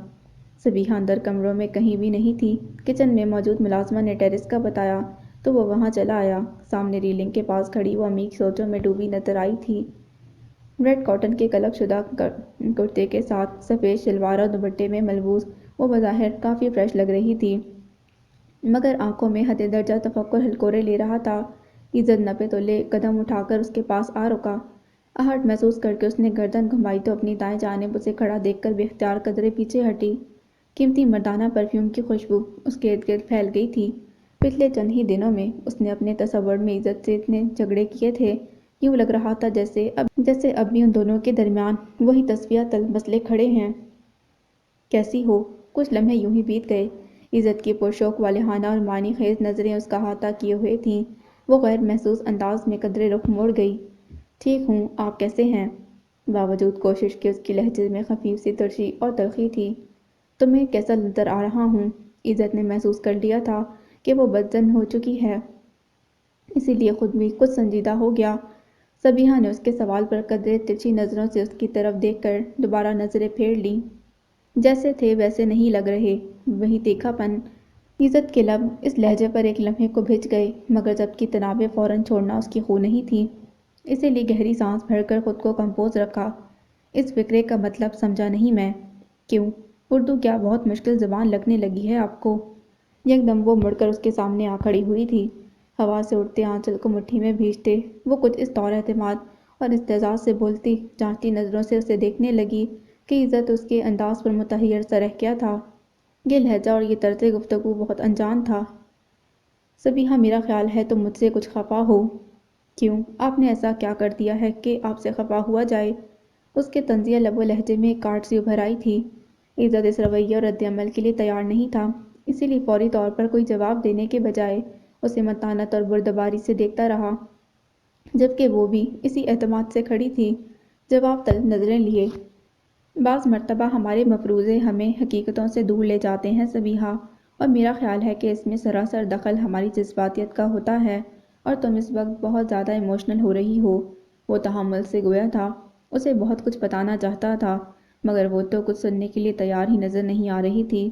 صبیحہ اندر کمروں میں کہیں بھی نہیں تھی۔ کچن میں موجود ملازمہ نے ٹیرس کا بتایا تو وہ وہاں چلا آیا۔ سامنے ریلنگ کے پاس کھڑی وہ امی کی سوچوں میں ڈوبی نظر آئی تھی۔ ریڈ کاٹن کے کلک شدہ کرتے کے ساتھ سفید شلوار اور دوپٹے میں ملبوس وہ بظاہر کافی فریش لگ رہی تھی مگر آنکھوں میں حد درجہ تفکر ہلکورے لے رہا تھا۔ عزت نپے تلے قدم اٹھا کر اس کے پاس آ رکا۔ آہٹ محسوس کر کے اس نے گردن گھمائی تو اپنی دائیں جانب اسے کھڑا دیکھ کر بے اختیار قدرے پیچھے ہٹی۔ قیمتی مردانہ پرفیوم کی خوشبو اس کے ارد گرد پھیل گئی تھی۔ پچھلے چند ہی دنوں میں اس نے اپنے تصور میں عزت سے اتنے جھگڑے کیے تھے، یوں لگ رہا تھا جیسے اب بھی ان دونوں کے درمیان وہی تصفیہ طلب مسئلے کھڑے ہیں۔ کیسی ہو؟ کچھ لمحے یوں ہی بیت گئے۔ عزت کی پرشوق والہانہ اور معنی خیز نظریں اس کا احاطہ کیے ہوئے تھیں۔ وہ غیر محسوس انداز میں قدرے رخ موڑ گئی۔ ٹھیک ہوں، آپ کیسے ہیں؟ باوجود کوشش کے اس کے لہجے میں خفیف سی ترشی اور تلخی تھی۔ تمہیں کیسا نظر آ رہا ہوں؟ عزت نے محسوس کر لیا تھا کہ وہ بدظن ہو چکی ہے۔ اسی لیے خود بھی کچھ سنجیدہ ہو گیا۔ سبیحہ نے اس کے سوال پر قدرے ترچھی نظروں سے اس کی طرف دیکھ کر دوبارہ نظریں پھیر لیں۔ جیسے تھے ویسے نہیں لگ رہے، وہی تیکھا پن۔ عزت کے لب اس لہجے پر ایک لمحے کو بھج گئے، مگر جب کی تنابیں فوراً چھوڑنا اس کی خو نہیں تھی، اسی لیے گہری سانس بھر کر خود کو کمپوز رکھا۔ اس فقرے کا مطلب سمجھا نہیں میں۔ کیوں؟ اردو کیا بہت مشکل زبان لگنے لگی ہے آپ کو؟ یکدم وہ مڑ کر اس کے سامنے آ کھڑی ہوئی تھی، ہوا سے اڑتے آنچل کو مٹھی میں بھیجتے وہ کچھ اس طور اعتماد اور استعزاز سے بولتی جانچتی نظروں سے اسے دیکھنے لگی کہ عزت اس کے انداز پر متحیر سا رہ گیا تھا۔ یہ لہجہ اور یہ طرز گفتگو بہت انجان تھا۔ سبیحہ، میرا خیال ہے تم مجھ سے کچھ خفا ہو۔ کیوں؟ آپ نے ایسا کیا کر دیا ہے کہ آپ سے خفا ہوا جائے؟ اس کے طنزیہ لب و لہجے میں ایک کاٹ سی ابھر آئی تھی۔ عزت اس رویے اور رد عمل کے لیے تیار نہیں تھا، اسی لیے فوری طور پر کوئی جواب دینے کے بجائے اسے متانت اور بردباری سے دیکھتا رہا، جبکہ وہ بھی اسی اعتماد سے کھڑی تھی، جواب طلب نظریں لیے۔ بعض مرتبہ ہمارے مفروضے ہمیں حقیقتوں سے دور لے جاتے ہیں سبیحہ، اور میرا خیال ہے کہ اس میں سراسر دخل ہماری جذباتیت کا ہوتا ہے، اور تم اس وقت بہت زیادہ ایموشنل ہو رہی ہو۔ وہ تحمل سے گویا تھا، اسے بہت کچھ بتانا چاہتا تھا، مگر وہ تو کچھ سننے کے لیے تیار ہی نظر نہیں آ رہی تھی۔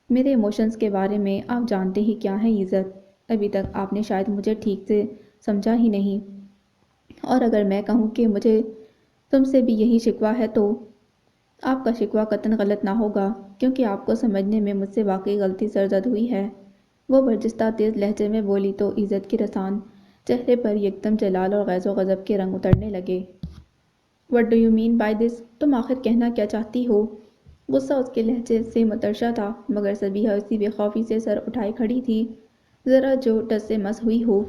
میرے ایموشنز کے بارے میں آپ جانتے ہی کیا ہیں عزت؟ ابھی تک آپ نے شاید مجھے ٹھیک سے سمجھا ہی نہیں، اور اگر میں کہوں کہ مجھے تم سے بھی یہی شکوہ ہے تو آپ کا شکوہ قطعاً غلط نہ ہوگا، کیونکہ آپ کو سمجھنے میں مجھ سے واقعی غلطی سرزد ہوئی ہے۔ وہ برجستہ تیز لہجے میں بولی تو عزت کے رسان چہرے پر یکدم جلال اور غیظ و غضب کے رنگ اترنے لگے۔ "What do you mean by this؟ تم آخر کہنا کیا چاہتی ہو؟" غصہ اس کے لہجے سے مترشح تھا، مگر سبیحہ اسی بے خوفی سے سر اٹھائے کھڑی تھی، ذرا جو ٹس سے مس ہوئی ہو۔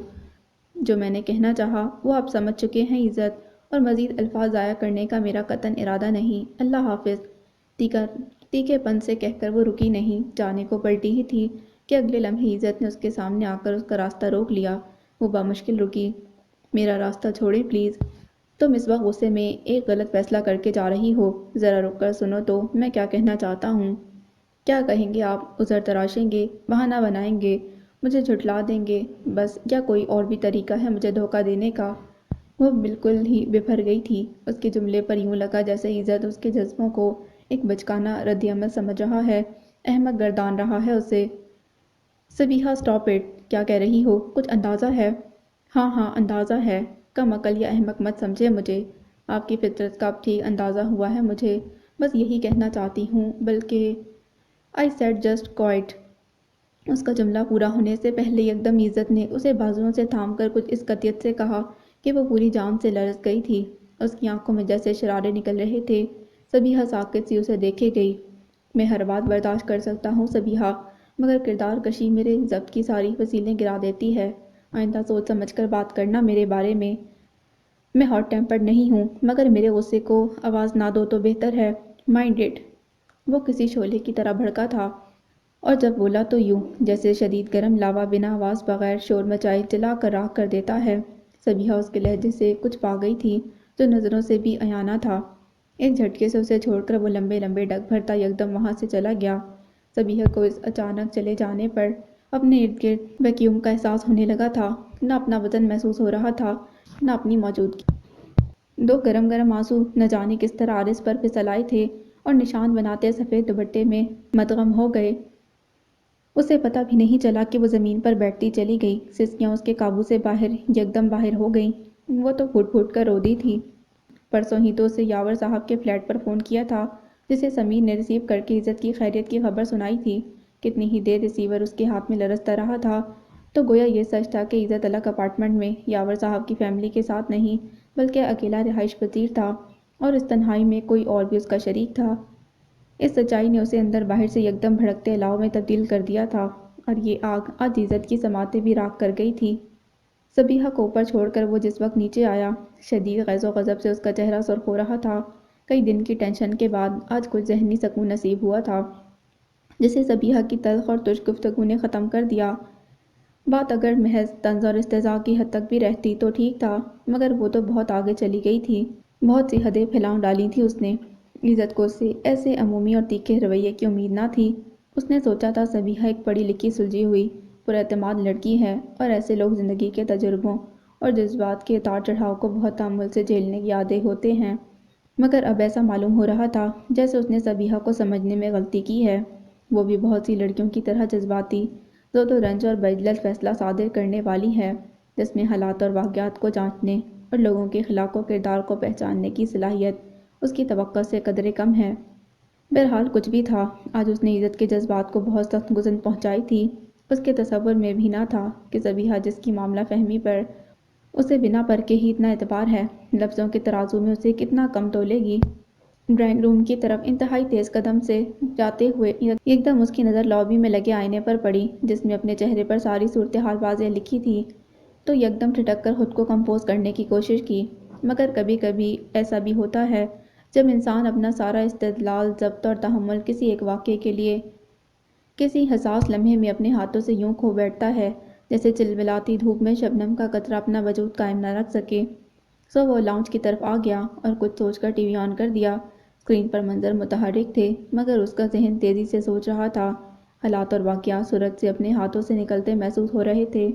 جو میں نے کہنا چاہا وہ آپ سمجھ چکے ہیں عزت، اور مزید الفاظ ضائع کرنے کا میرا قطعاً ارادہ نہیں۔ اللہ حافظ۔ تیکھے پن سے کہہ کر وہ رکی نہیں، جانے کو پلٹی ہی تھی کہ اگلے لمحے عزت نے اس کے سامنے آ کر اس کا راستہ روک لیا۔ وہ بامشکل رکی۔ "میرا راستہ چھوڑیں پلیز۔ تم اس وقت غصے میں ایک غلط فیصلہ کر کے جا رہی ہو۔ ذرا رک کر سنو تو میں کیا کہنا چاہتا ہوں۔ کیا کہیں گے آپ؟ عذر تراشیں گے، بہانہ بنائیں گے، مجھے جھٹلا دیں گے بس، یا کوئی اور بھی طریقہ ہے مجھے دھوکہ دینے کا؟ وہ بالکل ہی بپھر گئی تھی۔ اس کے جملے پر یوں لگا جیسے عزت اس کے جذبوں کو ایک بچکانہ رد عمل سمجھ رہا ہے، احمق گردان رہا ہے اسے۔ "Sabiha stop it! کیا کہہ رہی ہو؟ کچھ اندازہ ہے؟" "ہاں ہاں اندازہ ہے، کم عقل یا احمق مت سمجھے مجھے، آپ کی فطرت کا اب ٹھیک اندازہ ہوا ہے مجھے، بس یہی کہنا چاہتی ہوں، بلکہ آئی سیڈ جسٹ کوائٹ۔" اس کا جملہ پورا ہونے سے پہلے یکدم عزت نے اسے بازوؤں سے تھام کر کچھ اس قطعیت سے کہا کہ وہ پوری جان سے لرز گئی تھی۔ اس کی آنکھوں میں جیسے شرارے نکل رہے تھے۔ سبیحہ ساکت سی اسے دیکھے گئی۔ "میں ہر بات برداشت کر سکتا ہوں سبیحہ، مگر کردار کشی میرے ضبط کی ساری فصیلیں گرا دیتی ہے۔ آئندہ سوچ سمجھ کر بات کرنا میرے بارے میں۔ میں ہاٹ ٹیمپرڈ نہیں ہوں، مگر میرے غصے کو آواز نہ دو تو بہتر ہے۔ Mind it!" وہ کسی شعلے کی طرح بھڑکا تھا، اور جب بولا تو یوں جیسے شدید گرم لاوا بنا آواز بغیر شور مچائے جلا کر راکھ کر دیتا ہے۔ سبیحہ اس کے لہجے سے کچھ پا گئی تھی جو نظروں سے بھی عیاں نہ تھا۔ ایک جھٹکے سے اسے چھوڑ کر وہ لمبے لمبے ڈگ بھرتا یکدم وہاں سے چلا گیا۔ سبیحہ کو اس اچانک چلے جانے پر اپنے ارد گرد ویکیوم کا احساس ہونے لگا تھا۔ نہ اپنا وزن محسوس ہو رہا تھا، نہ اپنی موجودگی۔ دو گرم گرم آنسو نہ جانے کس طرح عارض پر پھسل آئے تھے اور نشان بناتے سفید دوپٹے میں مدغم ہو گئے۔ اسے پتہ بھی نہیں چلا کہ وہ زمین پر بیٹھتی چلی گئی۔ سسکیاں اس کے قابو سے یکدم باہر ہو گئیں۔ وہ تو پھوٹ پھوٹ کر رو دی تھی۔ پرسوں ہی تو اسے یاور صاحب کے فلیٹ پر فون کیا تھا، جسے سمیر نے ریسیو کر کے عزت کی خیریت کی خبر سنائی تھی۔ کتنی ہی دیر ریسیور اس کے ہاتھ میں لرزتا رہا تھا، تو گویا یہ سچ تھا کہ عزت الگ اپارٹمنٹ میں یاور صاحب کی فیملی کے ساتھ نہیں، بلکہ اکیلا رہائش پذیر تھا، اور اس تنہائی میں کوئی اور بھی اس کا شریک تھا۔ اس سچائی نے اسے اندر باہر سے یکدم بھڑکتے الاؤ میں تبدیل کر دیا تھا، اور یہ آگ آج عزت کی سماعتیں بھی راکھ کر گئی تھی۔ سبیحہ کو اوپر چھوڑ کر وہ جس وقت نیچے آیا، شدید غیظ و غضب سے اس کا چہرہ سرخ ہو رہا تھا۔ کئی دن کی ٹینشن کے بعد آج کچھ ذہنی سکون نصیب ہوا تھا، جسے سبیحہ کی تلخ اور ترش گفتگو نے ختم کر دیا۔ بات اگر محض طنز اور استہزاء کی حد تک بھی رہتی تو ٹھیک تھا، مگر وہ تو بہت آگے چلی گئی تھی۔ بہت سی حدیں پھیلاؤں ڈالی تھی اس نے۔ عزت کو اس سے ایسے عمومی اور تیکھے رویے کی امید نہ تھی۔ اس نے سوچا تھا سبیحہ ایک پڑھی لکھی سلجھی ہوئی پر اعتماد لڑکی ہے، اور ایسے لوگ زندگی کے تجربوں اور جذبات کے اتار چڑھاؤ کو بہت تحمل سے جھیلنے کی عادی ہوتے ہیں۔ مگر اب ایسا معلوم ہو رہا تھا جیسے اس نے صبیحہ کو سمجھنے میں غلطی کی ہے۔ وہ بھی بہت سی لڑکیوں کی طرح جذباتی، زود و رنج اور بدل فیصلہ صادر کرنے والی ہے، جس میں حالات اور واقعات کو جانچنے اور لوگوں کے اخلاق و کردار کو پہچاننے کی صلاحیت اس کی توقع سے قدرے کم ہے۔ بہرحال کچھ بھی تھا، آج اس نے عزت کے جذبات کو بہت سخت گزن پہنچائی تھی۔ اس کے تصور میں بھی نہ تھا کہ صبیحہ، جس کی معاملہ فہمی پر اسے بنا پرکھے ہی اتنا اعتبار ہے، لفظوں کے ترازو میں اسے کتنا کم تولے گی۔ ڈرائنگ روم کی طرف انتہائی تیز قدم سے جاتے ہوئے یکدم اس کی نظر لابی میں لگے آئینے پر پڑی، جس میں اپنے چہرے پر ساری صورتحال واضح لکھی تھی۔ تو یکدم ٹھٹک کر خود کو کمپوز کرنے کی کوشش کی۔ مگر کبھی کبھی ایسا بھی ہوتا ہے جب انسان اپنا سارا استدلال، ضبط اور تحمل کسی ایک واقعے کے لیے کسی حساس لمحے میں اپنے ہاتھوں سے یوں کھو بیٹھتا ہے جیسے چلبلاتی دھوپ میں شبنم کا قطرہ اپنا وجود قائم نہ رکھ سکے۔ سو وہ لاؤنج کی طرف آ گیا اور کچھ سوچ کر ٹی وی آن کر دیا۔ اسکرین پر منظر متحرک تھے، مگر اس کا ذہن تیزی سے سوچ رہا تھا۔ حالات اور واقعات سورج سے اپنے ہاتھوں سے نکلتے محسوس ہو رہے تھے۔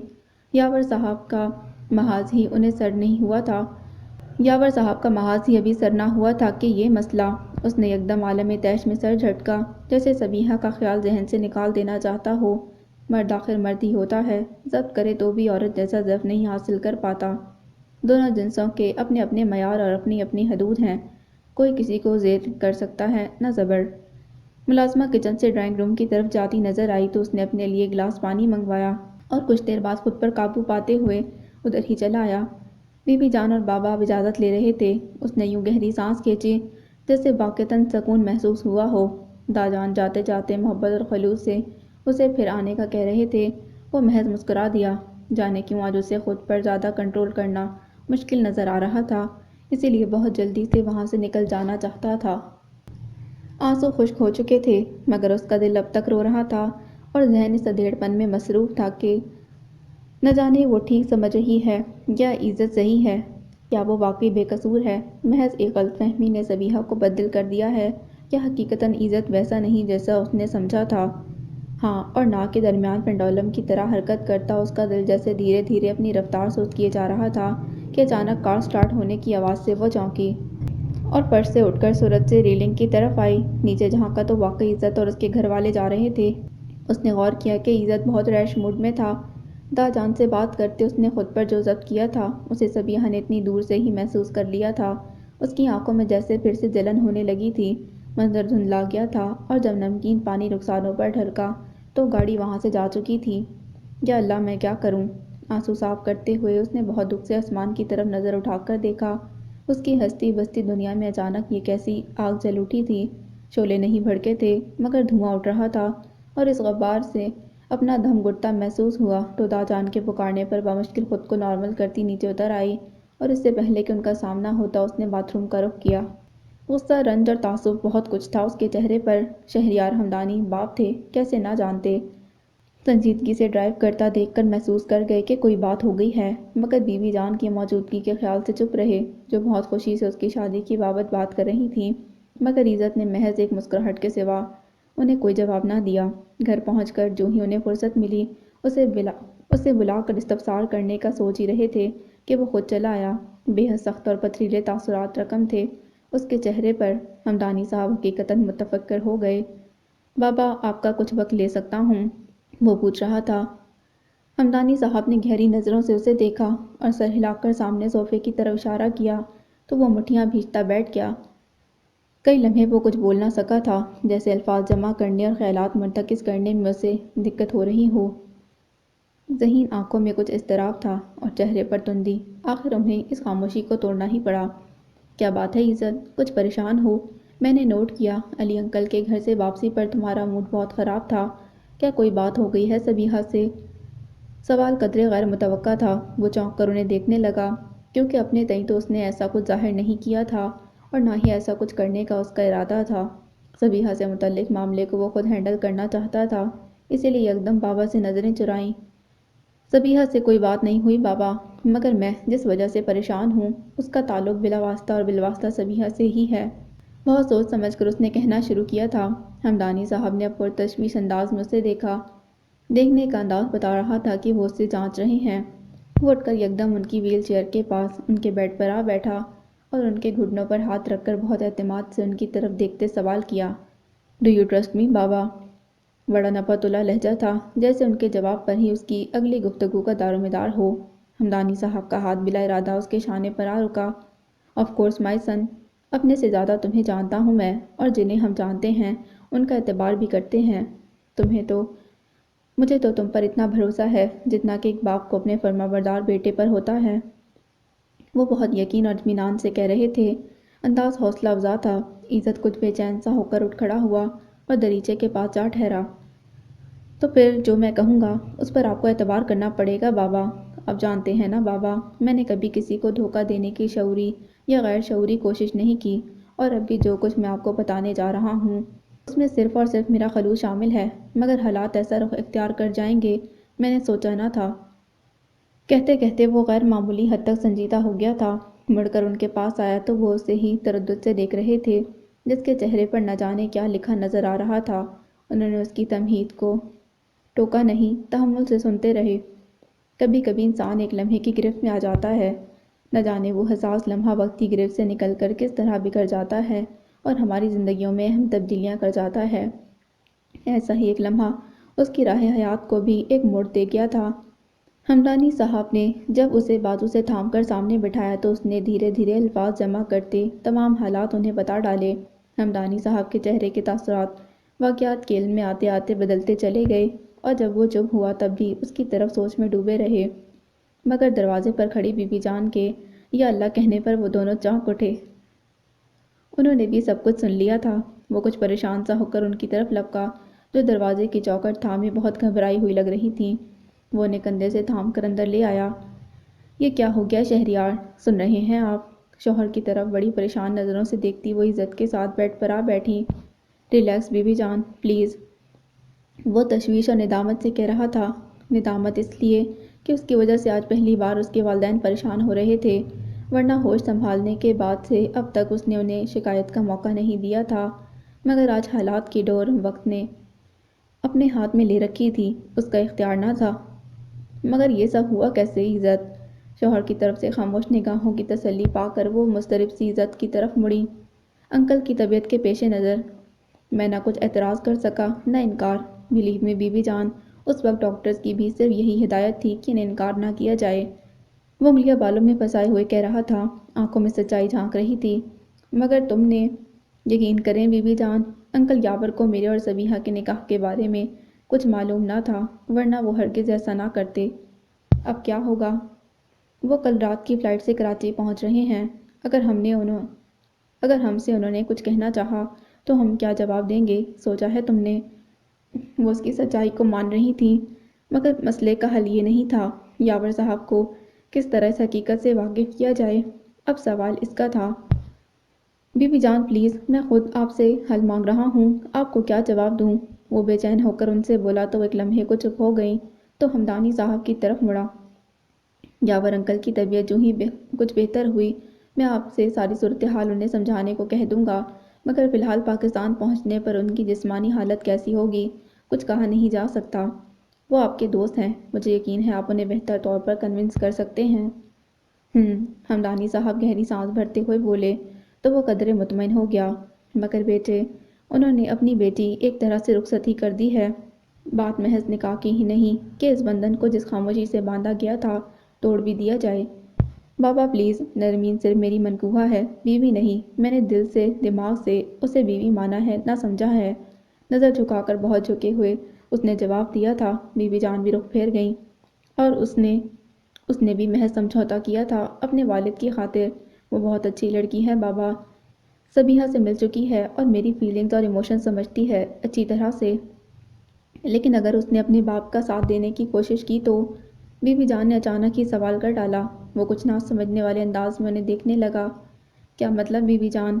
یاور صاحب کا محاذ ہی انہیں سر نہیں ہوا تھا یاور صاحب کا محاذ ہی ابھی سر نہ ہوا تھا کہ یہ مسئلہ۔ اس نے یکدم عالم طیش میں سر جھٹکا، جیسے صبیحہ کا خیال ذہن سے نکال دینا چاہتا ہو۔ مرد آخر مرد ہی ہوتا ہے، ضبط کرے تو بھی عورت جیسا ضعف نہیں حاصل کر پاتا۔ دونوں جنسوں کے اپنے اپنے معیار اور اپنی اپنی حدود ہیں، کوئی کسی کو زیر کر سکتا ہے نہ زبر۔ ملازمہ کچن سے ڈرائنگ روم کی طرف جاتی نظر آئی تو اس نے اپنے لیے گلاس پانی منگوایا اور کچھ دیر بعد خود پر قابو پاتے ہوئے ادھر ہی چلا آیا۔ بی بی جان اور بابا اب اجازت لے رہے تھے۔ اس نے یوں گہری سانس کھینچی جیسے واقعتاً سکون محسوس ہوا ہو۔ داجان جاتے جاتے محبت اور خلوص سے اسے پھر آنے کا کہہ رہے تھے۔ وہ محض مسکرا دیا۔ جانے کیوں آج اسے خود پر زیادہ کنٹرول کرنا مشکل نظر آ رہا تھا، اسی لیے بہت جلدی سے وہاں سے نکل جانا چاہتا تھا۔ آنسو خشک ہو چکے تھے، مگر اس کا دل اب تک رو رہا تھا اور ذہن اس ادھیڑ پن میں مصروف تھا کہ نہ جانے وہ ٹھیک سمجھ رہی ہے یا عزت صحیح ہے، کیا وہ واقعی بے قصور ہے، محض ایک غلط فہمی نے صبیحہ کو بدل کر دیا ہے، یا حقیقتاً عزت ویسا نہیں جیسا اس نے سمجھا تھا۔ ہاں اور نہ کے درمیان پنڈولم کی طرح حرکت کرتا اس کا دل جیسے دھیرے دھیرے اپنی رفتار سست کیے جا رہا تھا کہ اچانک کار سٹارٹ ہونے کی آواز سے وہ چونکی اور فرش سے اٹھ کر سورج سے ریلنگ کی طرف آئی۔ نیچے جھانکا تو واقعی عزت اور اس کے گھر والے جا رہے تھے۔ اس نے غور کیا کہ عزت بہت ریش موڈ میں تھا۔ داجان سے بات کرتے اس نے خود پر جو ضبط کیا تھا اسے صبیحہ نے اتنی دور سے ہی محسوس کر لیا تھا۔ اس کی آنکھوں میں جیسے پھر سے جلن ہونے لگی تھی، منظر دھندلا گیا تھا، اور جب نمکین پانی رخساروں پر ڈھلکا تو گاڑی وہاں سے جا چکی تھی۔ یا اللہ میں کیا کروں؟ آنسو صاف کرتے ہوئے اس نے بہت دکھ سے آسمان کی طرف نظر اٹھا کر دیکھا۔ اس کی ہستی بستی دنیا میں اچانک یہ کیسی آگ جل اٹھی تھی؟ شعلے نہیں بھڑکے تھے، مگر دھواں اٹھ رہا تھا، اور اس غبار سے اپنا دم گھٹتا محسوس ہوا تو داجان کے پکارنے پر بمشکل خود کو نارمل کرتی نیچے اتر آئی، اور اس سے پہلے کہ ان کا سامنا ہوتا اس نے باتھ روم کا رخ کیا۔ غصہ، رنج اور تعصب، بہت کچھ تھا اس کے چہرے پر۔ شہریار ہمدانی باپ تھے، کیسے نہ جانتے؟ سنجیدگی سے ڈرائیو کرتا دیکھ کر محسوس کر گئے کہ کوئی بات ہو گئی ہے، مگر بی بی جان کی موجودگی کے خیال سے چپ رہے، جو بہت خوشی سے اس کی شادی کی بابت بات کر رہی تھیں۔ مگر عزت نے محض ایک مسکراہٹ کے سوا انہیں کوئی جواب نہ دیا۔ گھر پہنچ کر جو ہی انہیں فرصت ملی اسے بلا کر استفسار کرنے کا سوچ ہی رہے تھے کہ وہ خود چلا آیا۔ بے حد سخت اور پتھریلے تاثرات رقم تھے اس کے چہرے پر۔ ہمدانی صاحب حقیقتاً متفکر ہو گئے۔ بابا، آپ کا کچھ وقت لے سکتا ہوں؟ وہ پوچھ رہا تھا۔ ہمدانی صاحب نے گہری نظروں سے اسے دیکھا اور سر ہلا کر سامنے صوفے کی طرف اشارہ کیا تو وہ مٹھیاں بھیجتا بیٹھ گیا۔ کئی لمحے وہ کچھ بول نہ سکا تھا، جیسے الفاظ جمع کرنے اور خیالات مرتکز کرنے میں اسے دقت ہو رہی ہو۔ ذہین آنکھوں میں کچھ اضطراب تھا اور چہرے پر تندی۔ آخر انہیں اس خاموشی کو توڑنا ہی پڑا۔ کیا بات ہے عزت؟ کچھ پریشان ہو؟ میں نے نوٹ کیا علی انکل کے گھر سے واپسی پر تمہارا موڈ بہت خراب تھا، کیا کوئی بات ہو گئی ہے صبیحہ سے؟ سوال قدرے غیر متوقع تھا۔ وہ چونک کر انہیں دیکھنے لگا، کیونکہ اپنے تئیں تو اس نے ایسا کچھ ظاہر نہیں کیا تھا اور نہ ہی ایسا کچھ کرنے کا اس کا ارادہ تھا۔ صبیحہ سے متعلق معاملے کو وہ خود ہینڈل کرنا چاہتا تھا، اسی لیے یکدم بابا سے نظریں چرائیں۔ صبیحہ سے کوئی بات نہیں ہوئی بابا، مگر میں جس وجہ سے پریشان ہوں اس کا تعلق بلا واسطہ اور بالواسطہ صبیحہ سے ہی ہے۔ بہت سوچ سمجھ کر اس نے کہنا شروع کیا تھا۔ ہمدانی صاحب نے اب پرتشویش انداز میں اسے دیکھا۔ دیکھنے کا انداز بتا رہا تھا کہ وہ اسے جانچ رہے ہیں۔ وہ اٹھ کر یکدم ان کی ویل چیئر کے پاس ان کے بیڈ پر آ بیٹھا اور ان کے گھٹنوں پر ہاتھ رکھ کر بہت اعتماد سے ان کی طرف دیکھتے سوال کیا، ڈو یو ٹرسٹ می بابا؟ بڑا نپا تلا لہجہ تھا، جیسے ان کے جواب پر ہی اس کی اگلی گفتگو کا دار و مدار ہو۔ ہمدانی صاحب کا ہاتھ بلا ارادہ اس کے شانے پر آ رکا۔ آف کورس مائی سن، اپنے سے زیادہ تمہیں جانتا ہوں میں، اور جنہیں ہم جانتے ہیں ان کا اعتبار بھی کرتے ہیں۔ مجھے تو تم پر اتنا بھروسہ ہے جتنا کہ ایک باپ کو اپنے فرمانبردار بیٹے پر ہوتا ہے۔ وہ بہت یقین اور اطمینان سے کہہ رہے تھے، انداز حوصلہ افزا تھا۔ عزت کچھ بے چین سا ہو کر اٹھ کھڑا ہوا اور دریچے کے پاس جا ٹھہرا۔ تو پھر جو میں کہوں گا اس پر آپ کو اعتبار کرنا پڑے گا بابا۔ اب جانتے ہیں نا بابا، میں نے کبھی کسی کو دھوکہ دینے کی شعوری یا غیر شعوری کوشش نہیں کی، اور اب بھی جو کچھ میں آپ کو بتانے جا رہا ہوں اس میں صرف اور صرف میرا خلوص شامل ہے، مگر حالات ایسا رخ اختیار کر جائیں گے میں نے سوچا نہ تھا۔ کہتے کہتے وہ غیر معمولی حد تک سنجیدہ ہو گیا تھا۔ مڑ کر ان کے پاس آیا تو وہ اسے ہی تردد سے دیکھ رہے تھے، جس کے چہرے پر نہ جانے کیا لکھا نظر آ رہا تھا۔ انہوں نے اس کی تمہید کو ٹوکا نہیں، تحمل سے سنتے رہے۔ کبھی کبھی انسان ایک لمحے کی گرفت میں آ جاتا ہے، نہ جانے وہ حساس لمحہ وقت کی گرفت سے نکل کر کس طرح بکھر جاتا ہے اور ہماری زندگیوں میں اہم تبدیلیاں کر جاتا ہے۔ ایسا ہی ایک لمحہ اس کی راہ حیات کو بھی ایک موڑ دے گیا تھا۔ ہمدانی صاحب نے جب اسے بازو سے تھام کر سامنے بٹھایا تو اس نے دھیرے دھیرے الفاظ جمع کرتے تمام حالات انہیں بتا ڈالے۔ ہمدانی صاحب کے چہرے کے تاثرات واقعات کے علم میں آتے آتے بدلتے چلے گئے، اور جب وہ چپ ہوا تب بھی اس کی طرف سوچ میں ڈوبے رہے، مگر دروازے پر کھڑی بی بی جان کے یا اللہ کہنے پر وہ دونوں چونک اٹھے۔ انہوں نے بھی سب کچھ سن لیا تھا۔ وہ کچھ پریشان سا ہو کر ان کی طرف لپکا جو دروازے کی چوکھٹ تھامے بہت گھبرائی ہوئی لگ رہی تھیں۔ وہ انہیں کندھے سے تھام کر اندر لے آیا۔ یہ کیا ہو گیا شہریار، سن رہے ہیں آپ؟ شوہر کی طرف بڑی پریشان نظروں سے دیکھتی وہ عزت کے ساتھ بیڈ پر آ بیٹھی۔ ریلیکس بی بی جان پلیز، وہ تشویش اور ندامت سے کہہ رہا تھا۔ ندامت اس لیے کہ اس کی وجہ سے آج پہلی بار اس کے والدین پریشان ہو رہے تھے، ورنہ ہوش سنبھالنے کے بعد سے اب تک اس نے انہیں شکایت کا موقع نہیں دیا تھا، مگر آج حالات کی ڈور وقت نے اپنے ہاتھ میں لے رکھی تھی، اس کا اختیار نہ تھا۔ مگر یہ سب ہوا کیسے عزت؟ شوہر کی طرف سے خاموش نگاہوں کی تسلی پا کر وہ مضطرب سی عزت کی طرف مڑی۔ انکل کی طبیعت کے پیش نظر میں نہ کچھ اعتراض کر سکا نہ انکار۔ بلیو می بی بی جان، اس وقت ڈاکٹرز کی بھی صرف یہی ہدایت تھی کہ انہیں انکار نہ کیا جائے۔ وہ انگلیاں بالوں میں پھنسائے ہوئے کہہ رہا تھا، آنکھوں میں سچائی جھانک رہی تھی۔ مگر تم نے یقین کریں بی بی جان، انکل یاور کو میرے اور زبیحہ کے نکاح کے بارے میں کچھ معلوم نہ تھا، ورنہ وہ ہرگز ایسا نہ کرتے۔ اب کیا ہوگا؟ وہ کل رات کی فلائٹ سے کراچی پہنچ رہے ہیں۔ اگر ہم سے انہوں نے کچھ کہنا چاہا تو ہم کیا جواب دیں گے، سوچا ہے تم نے؟ وہ اس کی سچائی کو مان رہی تھی، مگر مسئلے کا حل یہ نہیں تھا یاور صاحب کو کس طرح اس حقیقت سے واقف کیا جائے۔ اب سوال اس کا تھا، بی بی جان پلیز، میں خود آپ سے حل مانگ رہا ہوں، آپ کو کیا جواب دوں؟ وہ بے چین ہو کر ان سے بولا تو وہ ایک لمحے کو چپ ہو گئیں، تو ہمدانی صاحب کی طرف مڑا۔ یاور انکل کی طبیعت جو ہی کچھ بہتر ہوئی میں آپ سے ساری صورتحال انہیں سمجھانے کو کہہ دوں گا، مگر فی الحال پاکستان پہنچنے پر ان کی جسمانی حالت کیسی ہوگی کچھ کہا نہیں جا سکتا۔ وہ آپ کے دوست ہیں، مجھے یقین ہے آپ انہیں بہتر طور پر کنونس کر سکتے ہیں۔ ہمدانی صاحب گہری سانس بھرتے ہوئے بولے تو وہ قدرے مطمئن ہو گیا، مگر بیٹے، انہوں نے اپنی بیٹی ایک طرح سے رخصت ہی کر دی ہے، بات محض نکاح کی ہی نہیں کہ اس بندھن کو جس خاموشی سے باندھا گیا تھا توڑ بھی دیا جائے۔ بابا پلیز، نرمین صرف میری منکوہا ہے، بیوی نہیں۔ میں نے دل سے دماغ سے اسے بیوی مانا ہے نہ سمجھا ہے۔ نظر جھکا کر بہت جھکے ہوئے اس نے جواب دیا تھا۔ بی بی جان بھی رخ پھیر گئیں، اور اس نے بھی محض سمجھوتا کیا تھا اپنے والد کی خاطر۔ وہ بہت اچھی لڑکی ہے بابا، زبیحہ سے مل چکی ہے اور میری فیلنگز اور ایموشن سمجھتی ہے اچھی طرح سے، لیکن اگر اس نے اپنے باپ کا ساتھ دینے کی کوشش کی تو؟ بی بی جان نے اچانک ہی سوال کر ڈالا۔ وہ کچھ نہ سمجھنے والے انداز میں انہیں دیکھنے لگا۔ کیا مطلب بی بی جان؟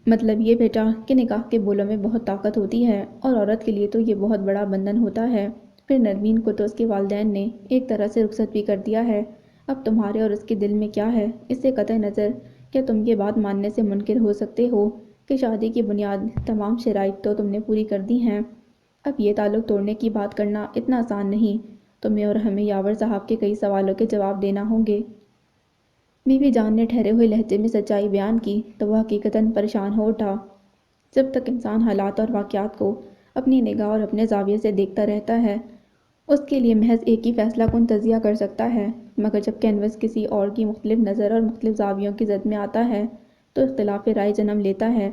مطلب یہ بیٹا کہ نکاح کے بولوں میں بہت طاقت ہوتی ہے، اور عورت کے لیے تو یہ بہت بڑا بندھن ہوتا ہے۔ پھر نرمین کو تو اس کے والدین نے ایک طرح سے رخصت بھی کر دیا ہے، اب تمہارے اور اس کے دل میں کیا ہے اس سے قطع نظر کیا تم یہ بات ماننے سے منکر ہو سکتے ہو کہ شادی کی بنیاد تمام شرائط تو تم نے پوری کر دی ہیں؟ اب یہ تعلق توڑنے کی بات کرنا اتنا آسان نہیں، تمہیں اور ہمیں یاور صاحب کے کئی سوالوں کے جواب دینا ہوں گے۔ بیوی جان نے ٹھہرے ہوئے لہجے میں سچائی بیان کی تو وہ حقیقتاً پریشان ہو اٹھا۔ جب تک انسان حالات اور واقعات کو اپنی نگاہ اور اپنے زاویے سے دیکھتا رہتا ہے، اس کے لیے محض ایک ہی فیصلہ کن تجزیہ کر سکتا ہے، مگر جب کینوس کسی اور کی مختلف نظر اور مختلف زاویوں کی زد میں آتا ہے تو اختلاف رائے جنم لیتا ہے،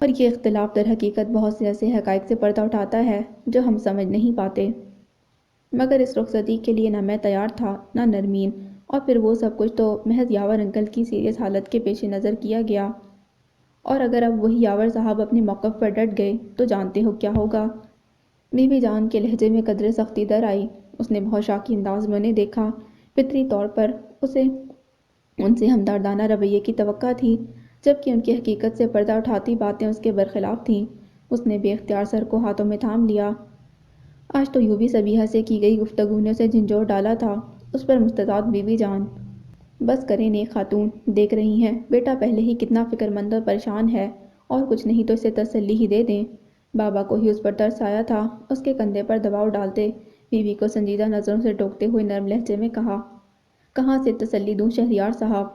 اور یہ اختلاف در حقیقت بہت سے ایسے حقائق سے پردہ اٹھاتا ہے جو ہم سمجھ نہیں پاتے۔ مگر اس رخصتی کے لیے نہ میں تیار تھا نہ نرمین، اور پھر وہ سب کچھ تو محض یاور انکل کی سیریس حالت کے پیش نظر کیا گیا، اور اگر اب وہی یاور صاحب اپنے موقف پر ڈٹ گئے تو جانتے ہو کیا ہوگا۔ بیوی جان کے لہجے میں قدرے سختی در آئی، اس نے بہت شاکی انداز میں انہیں دیکھا۔ فطری طور پر اسے ان سے ہمدردانہ رویے کی توقع تھی، جبکہ ان کی حقیقت سے پردہ اٹھاتی باتیں اس کے برخلاف تھیں۔ اس نے بے اختیار سر کو ہاتھوں میں تھام لیا۔ آج تو یوں بھی صبیحہ سے کی گئی گفتگو نے اسے جھنجھوڑ ڈالا تھا۔ اس پر مستعد بیوی جان بس کریں نیک خاتون، دیکھ رہی ہیں بیٹا پہلے ہی کتنا فکر مند اور پریشان ہے، اور کچھ نہیں تو اسے تسلی ہی دے دیں۔ بابا کو ہی اس پر ترس آیا تھا۔ اس کے کندھے پر دباؤ ڈالتے بیوی کو سنجیدہ نظروں سے ٹوکتے ہوئے نرم لہجے میں کہا، کہاں سے تسلی دوں شہریار صاحب،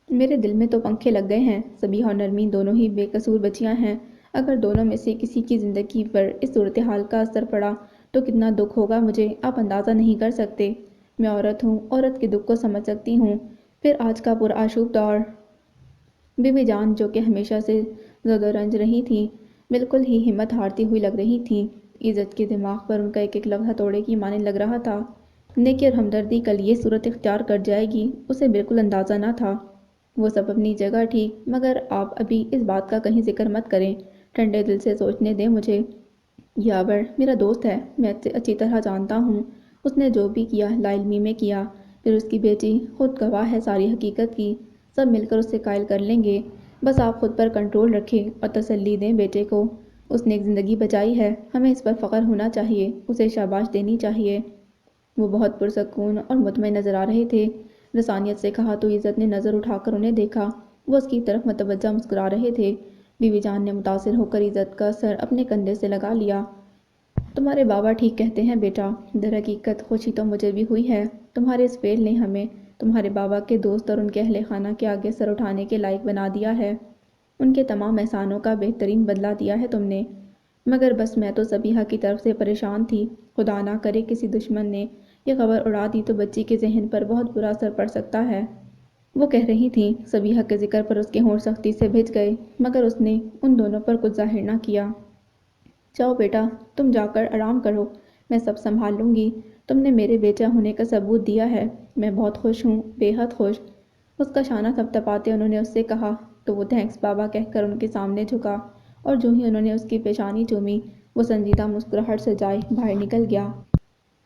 میرے دل میں تو پنکھے لگ گئے ہیں۔ صبیحہ اور نرمین دونوں ہی بے قصور بچیاں ہیں، اگر دونوں میں سے کسی کی زندگی پر اس صورتحال کا اثر پڑا تو کتنا دکھ ہوگا مجھے آپ اندازہ نہیں کر سکتے۔ میں عورت ہوں، عورت کے دکھ کو سمجھ سکتی ہوں، پھر آج کا پرآشوب دور۔ بیوی جان جو کہ ہمیشہ سے زد و رنج رہی تھی، بالکل ہی ہمت ہارتی ہوئی لگ رہی تھی۔ عزت کے دماغ پر ان کا ایک ایک لفظ ہتھوڑے کی مانند لگ رہا تھا۔ نیکی اور ہمدردی کل یہ صورت اختیار کر جائے گی اسے بالکل اندازہ نہ تھا۔ وہ سب اپنی جگہ ٹھیک، مگر آپ ابھی اس بات کا کہیں ذکر مت کریں، ٹھنڈے دل سے سوچنے دیں مجھے۔ یاور میرا دوست ہے، میں اچھی طرح جانتا ہوں اس نے جو بھی کیا لا علمی میں کیا، پھر اس کی بیٹی خود گواہ ہے ساری حقیقت کی، سب مل کر اسے قائل کر لیں گے۔ بس آپ خود پر کنٹرول رکھیں اور تسلی دیں بیٹے کو، اس نے ایک زندگی بچائی ہے، ہمیں اس پر فخر ہونا چاہیے، اسے شاباش دینی چاہیے۔ وہ بہت پرسکون اور مطمئن نظر آ رہے تھے۔ رسانیت سے کہا تو عزت نے نظر اٹھا کر انہیں دیکھا، وہ اس کی طرف متوجہ مسکرا رہے تھے۔ بیوی جان نے متاثر ہو کر عزت کا سر اپنے کندھے سے لگا لیا۔ تمہارے بابا ٹھیک کہتے ہیں بیٹا، در حقیقت خوشی تو مجھے بھی ہوئی ہے، تمہارے اس فعل نے ہمیں تمہارے بابا کے دوست اور ان کے اہل خانہ کے آگے سر اٹھانے کے لائق بنا دیا ہے، ان کے تمام احسانوں کا بہترین بدلہ دیا ہے تم نے۔ مگر بس میں تو صبیحہ کی طرف سے پریشان تھی، خدا نہ کرے کسی دشمن نے یہ خبر اڑا دی تو بچی کے ذہن پر بہت برا اثر پڑ سکتا ہے۔ وہ کہہ رہی تھیں، صبیحہ کے ذکر پر اس کے ہونٹ سختی سے بھج گئے، مگر اس نے ان دونوں پر کچھ ظاہر نہ کیا۔ جاؤ بیٹا، تم جا کر آرام کرو، میں سب سنبھال لوں گی، تم نے میرے بیٹا ہونے کا ثبوت دیا ہے، میں بہت خوش ہوں، بے حد خوش۔ اس کا شانہ تھپتھپاتے انہوں نے اس سے کہا تو وہ تھینکس بابا کہہ کر ان کے سامنے جھکا، اور جو ہی انہوں نے اس کی پیشانی چومی وہ سنجیدہ مسکراہٹ سے جائے باہر نکل گیا۔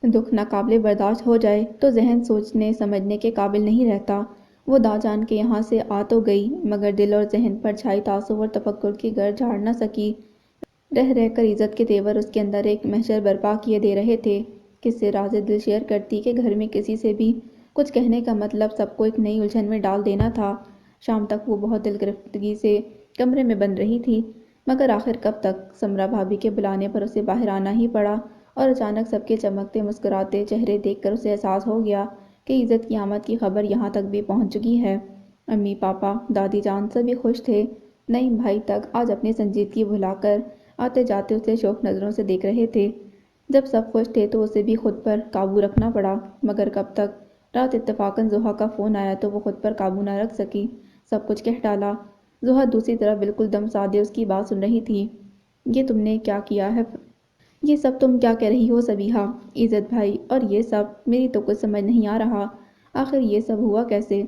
دکھ ناقابل برداشت ہو جائے تو ذہن سوچنے سمجھنے کے قابل نہیں رہتا۔ وہ دا جان کے یہاں سے آ تو گئی، مگر دل اور ذہن پر چھائی تعصب اور تفکر کی گرد جھاڑ نہ سکی۔ رہ رہ کر عزت کے تیور اس کے اندر ایک محشر برپا کیے دے رہے تھے۔ کس سے راز دل شیئر کرتی کہ گھر میں کسی سے بھی کچھ کہنے کا مطلب سب کو ایک نئی الجھن میں ڈال دینا تھا۔ شام تک وہ بہت دل گرفتگی سے کمرے میں بند رہی تھی، مگر آخر کب تک؟ سمرا بھابھی کے بلانے پر اسے باہر آنا ہی پڑا، اور اچانک سب کے چمکتے مسکراتے چہرے دیکھ کر اسے احساس ہو گیا کہ عزت کی آمد کی خبر یہاں تک بھی پہنچ چکی ہے۔ امی، پاپا، دادی جان سبھی خوش تھے، نعیم بھائی تک آج اپنی سنجیدگی بھلا کر آتے جاتے اسے شوق نظروں سے دیکھ رہے تھے۔ جب سب خوش تھے تو اسے بھی خود پر قابو رکھنا پڑا، مگر کب تک؟ رات اتفاقاً زحا کا فون آیا تو وہ خود پر قابو نہ رکھ سکی، سب کچھ کہہ ڈالا۔ زحا دوسری طرف بالکل دم سادے اس کی بات سن رہی تھی۔ یہ تم نے کیا کیا ہے؟ یہ سب تم کیا کہہ رہی ہو صبیحہ؟ عزت بھائی اور یہ سب؟ میری تو کچھ سمجھ نہیں آ رہا، آخر یہ سب ہوا کیسے؟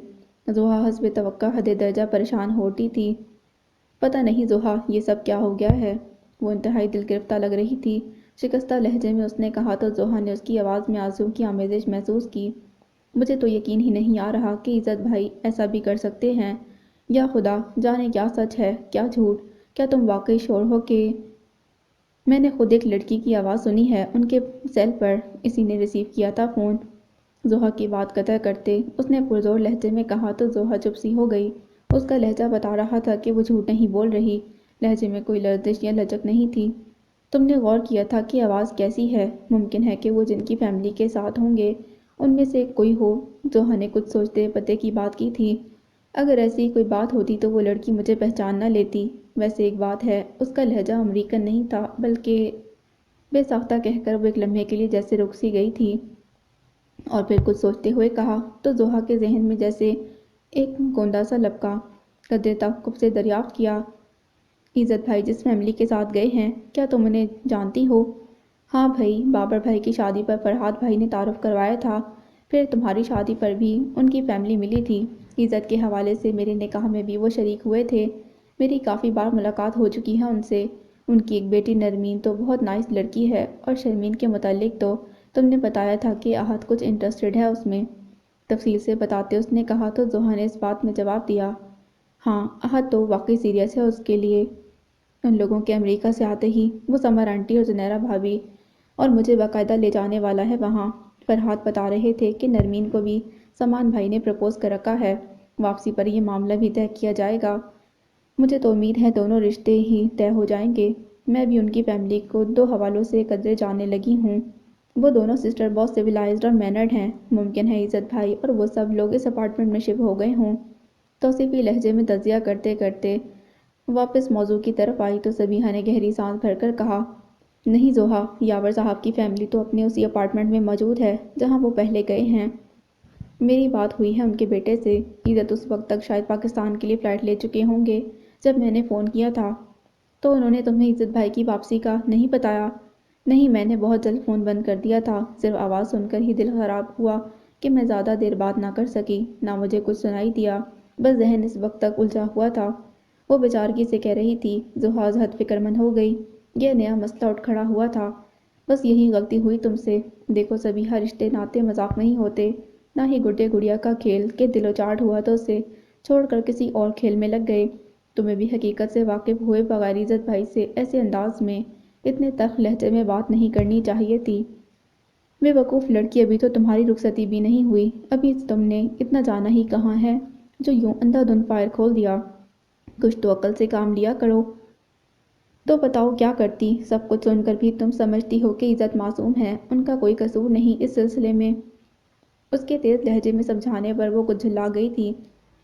زحا حسب توقع حد درجہ پریشان ہوتی تھی۔ پتہ نہیں زحا، یہ سب کیا ہو گیا ہے؟ وہ انتہائی دل گرفتہ لگ رہی تھی۔ شکستہ لہجے میں اس نے کہا تو زحا نے اس کی آواز میں آنسوں کی آمیزش محسوس کی۔ مجھے تو یقین ہی نہیں آ رہا کہ عزت بھائی ایسا بھی کر سکتے ہیں۔ یا خدا جانے کیا سچ ہے کیا جھوٹ، کیا تم واقعی شور ہو کہ؟ میں نے خود ایک لڑکی کی آواز سنی ہے ان کے سیل پر، اسی نے ریسیو کیا تھا فون۔ زحا کی بات قطع کرتے اس نے پرزور لہجے میں کہا تو زحا چپ سی ہو گئی۔ اس کا لہجہ بتا رہا تھا کہ وہ جھوٹ نہیں بول رہی، لہجے میں کوئی لرزش یا لچک نہیں تھی۔ تم نے غور کیا تھا کہ آواز کیسی ہے؟ ممکن ہے کہ وہ جن کی فیملی کے ساتھ ہوں گے ان میں سے کوئی ہو۔ زوہا نے کچھ سوچتے پتے کی بات کی تھی۔ اگر ایسی کوئی بات ہوتی تو وہ لڑکی مجھے پہچان نہ لیتی۔ ویسے ایک بات ہے، اس کا لہجہ امریکن نہیں تھا، بلکہ بے ساختہ کہہ کر وہ ایک لمحے کے لیے جیسے رک سی گئی تھی، اور پھر کچھ سوچتے ہوئے کہا تو زوہا کے ذہن میں جیسے ایک گوندا سا لپکا۔ قدرے تعقب سے دریافت کیا، عزت بھائی جس فیملی کے ساتھ گئے ہیں، کیا تم انہیں جانتی ہو؟ ہاں بھائی، بابر بھائی کی شادی پر فرحاد بھائی نے تعارف کروایا تھا، پھر تمہاری شادی پر بھی ان کی فیملی ملی تھی۔ عزت کے حوالے سے میرے نکاح میں بھی وہ شریک ہوئے تھے۔ میری کافی بار ملاقات ہو چکی ہے ان سے۔ ان کی ایک بیٹی نرمین تو بہت نائس لڑکی ہے، اور شرمین کے متعلق تو تم نے بتایا تھا کہ احد کچھ انٹرسٹڈ ہے اس میں۔ تفصیل سے بتاتے اس نے کہا تو زوہا نے اس بات میں جواب دیا، ہاں احد تو واقعی سیریس ہے اس کے لیے۔ ان لوگوں کے امریکہ سے آتے ہی وہ سمر آنٹی اور زنیرہ بھابھی اور مجھے باقاعدہ لے جانے والا ہے وہاں۔ فرحاد بتا رہے تھے کہ نرمین کو بھی سمان بھائی نے پرپوز کر رکھا ہے۔ واپسی پر یہ معاملہ بھی طے کیا جائے گا۔ مجھے تو امید ہے دونوں رشتے ہی طے ہو جائیں گے۔ میں بھی ان کی فیملی کو 2 حوالوں سے قدرے جاننے لگی ہوں۔ وہ دونوں سسٹر بہت سویلائزڈ اور مینرڈ ہیں۔ ممکن ہے عزت بھائی اور وہ سب لوگ اس اپارٹمنٹ میں شفٹ ہو گئے ہوں۔ توصیفی لہجے میں تجزیہ کرتے کرتے واپس موضوع کی طرف آئی تو سبیحہ نے گہری سانس بھر کر کہا، نہیں زوہا، یاور صاحب کی فیملی تو اپنے اسی اپارٹمنٹ میں موجود ہے جہاں وہ پہلے گئے ہیں۔ میری بات ہوئی ہے ان کے بیٹے سے۔ عزت اس وقت تک شاید پاکستان کے لیے فلائٹ لے چکے ہوں گے جب میں نے فون کیا تھا۔ تو انہوں نے تمہیں عزت بھائی کی واپسی کا نہیں بتایا؟ نہیں، میں نے بہت جلد فون بند کر دیا تھا۔ صرف آواز سن کر ہی دل خراب ہوا کہ میں زیادہ دیر بات نہ کر سکی، نہ مجھے کچھ سنائی دیا، بس ذہن اس وقت تک الجھا ہوا تھا۔ وہ بیچارگی سے کہہ رہی تھی۔ زوہا حد فکر مند ہو گئی۔ یہ نیا مسئلہ اٹھ کھڑا ہوا تھا۔ بس یہی غلطی ہوئی تم سے۔ دیکھو سبیحہ، رشتے ناتے مذاق نہیں ہوتے، نہ ہی گڈے گڑیا کا کھیل کہ دل و چاٹ ہوا تو اسے چھوڑ کر کسی اور کھیل میں لگ گئے۔ تمہیں بھی حقیقت سے واقف ہوئے بغیر عزت بھائی سے ایسے انداز میں، اتنے تلخ لہجے میں بات نہیں کرنی چاہیے تھی۔ بے وقوف لڑکی، ابھی تو تمہاری رخصتی بھی نہیں ہوئی، ابھی تم نے اتنا جانا ہی کہاں ہے جو یوں اندھا دھند فائر کھول دیا؟ کچھ تو عقل سے کام لیا کرو۔ تو بتاؤ کیا کرتی؟ سب کچھ سن کر بھی تم سمجھتی ہو کہ عزت معصوم ہے، ان کا کوئی قصور نہیں اس سلسلے میں؟ اس کے تیز لہجے میں سمجھانے پر وہ کچھ جھلا گئی تھی۔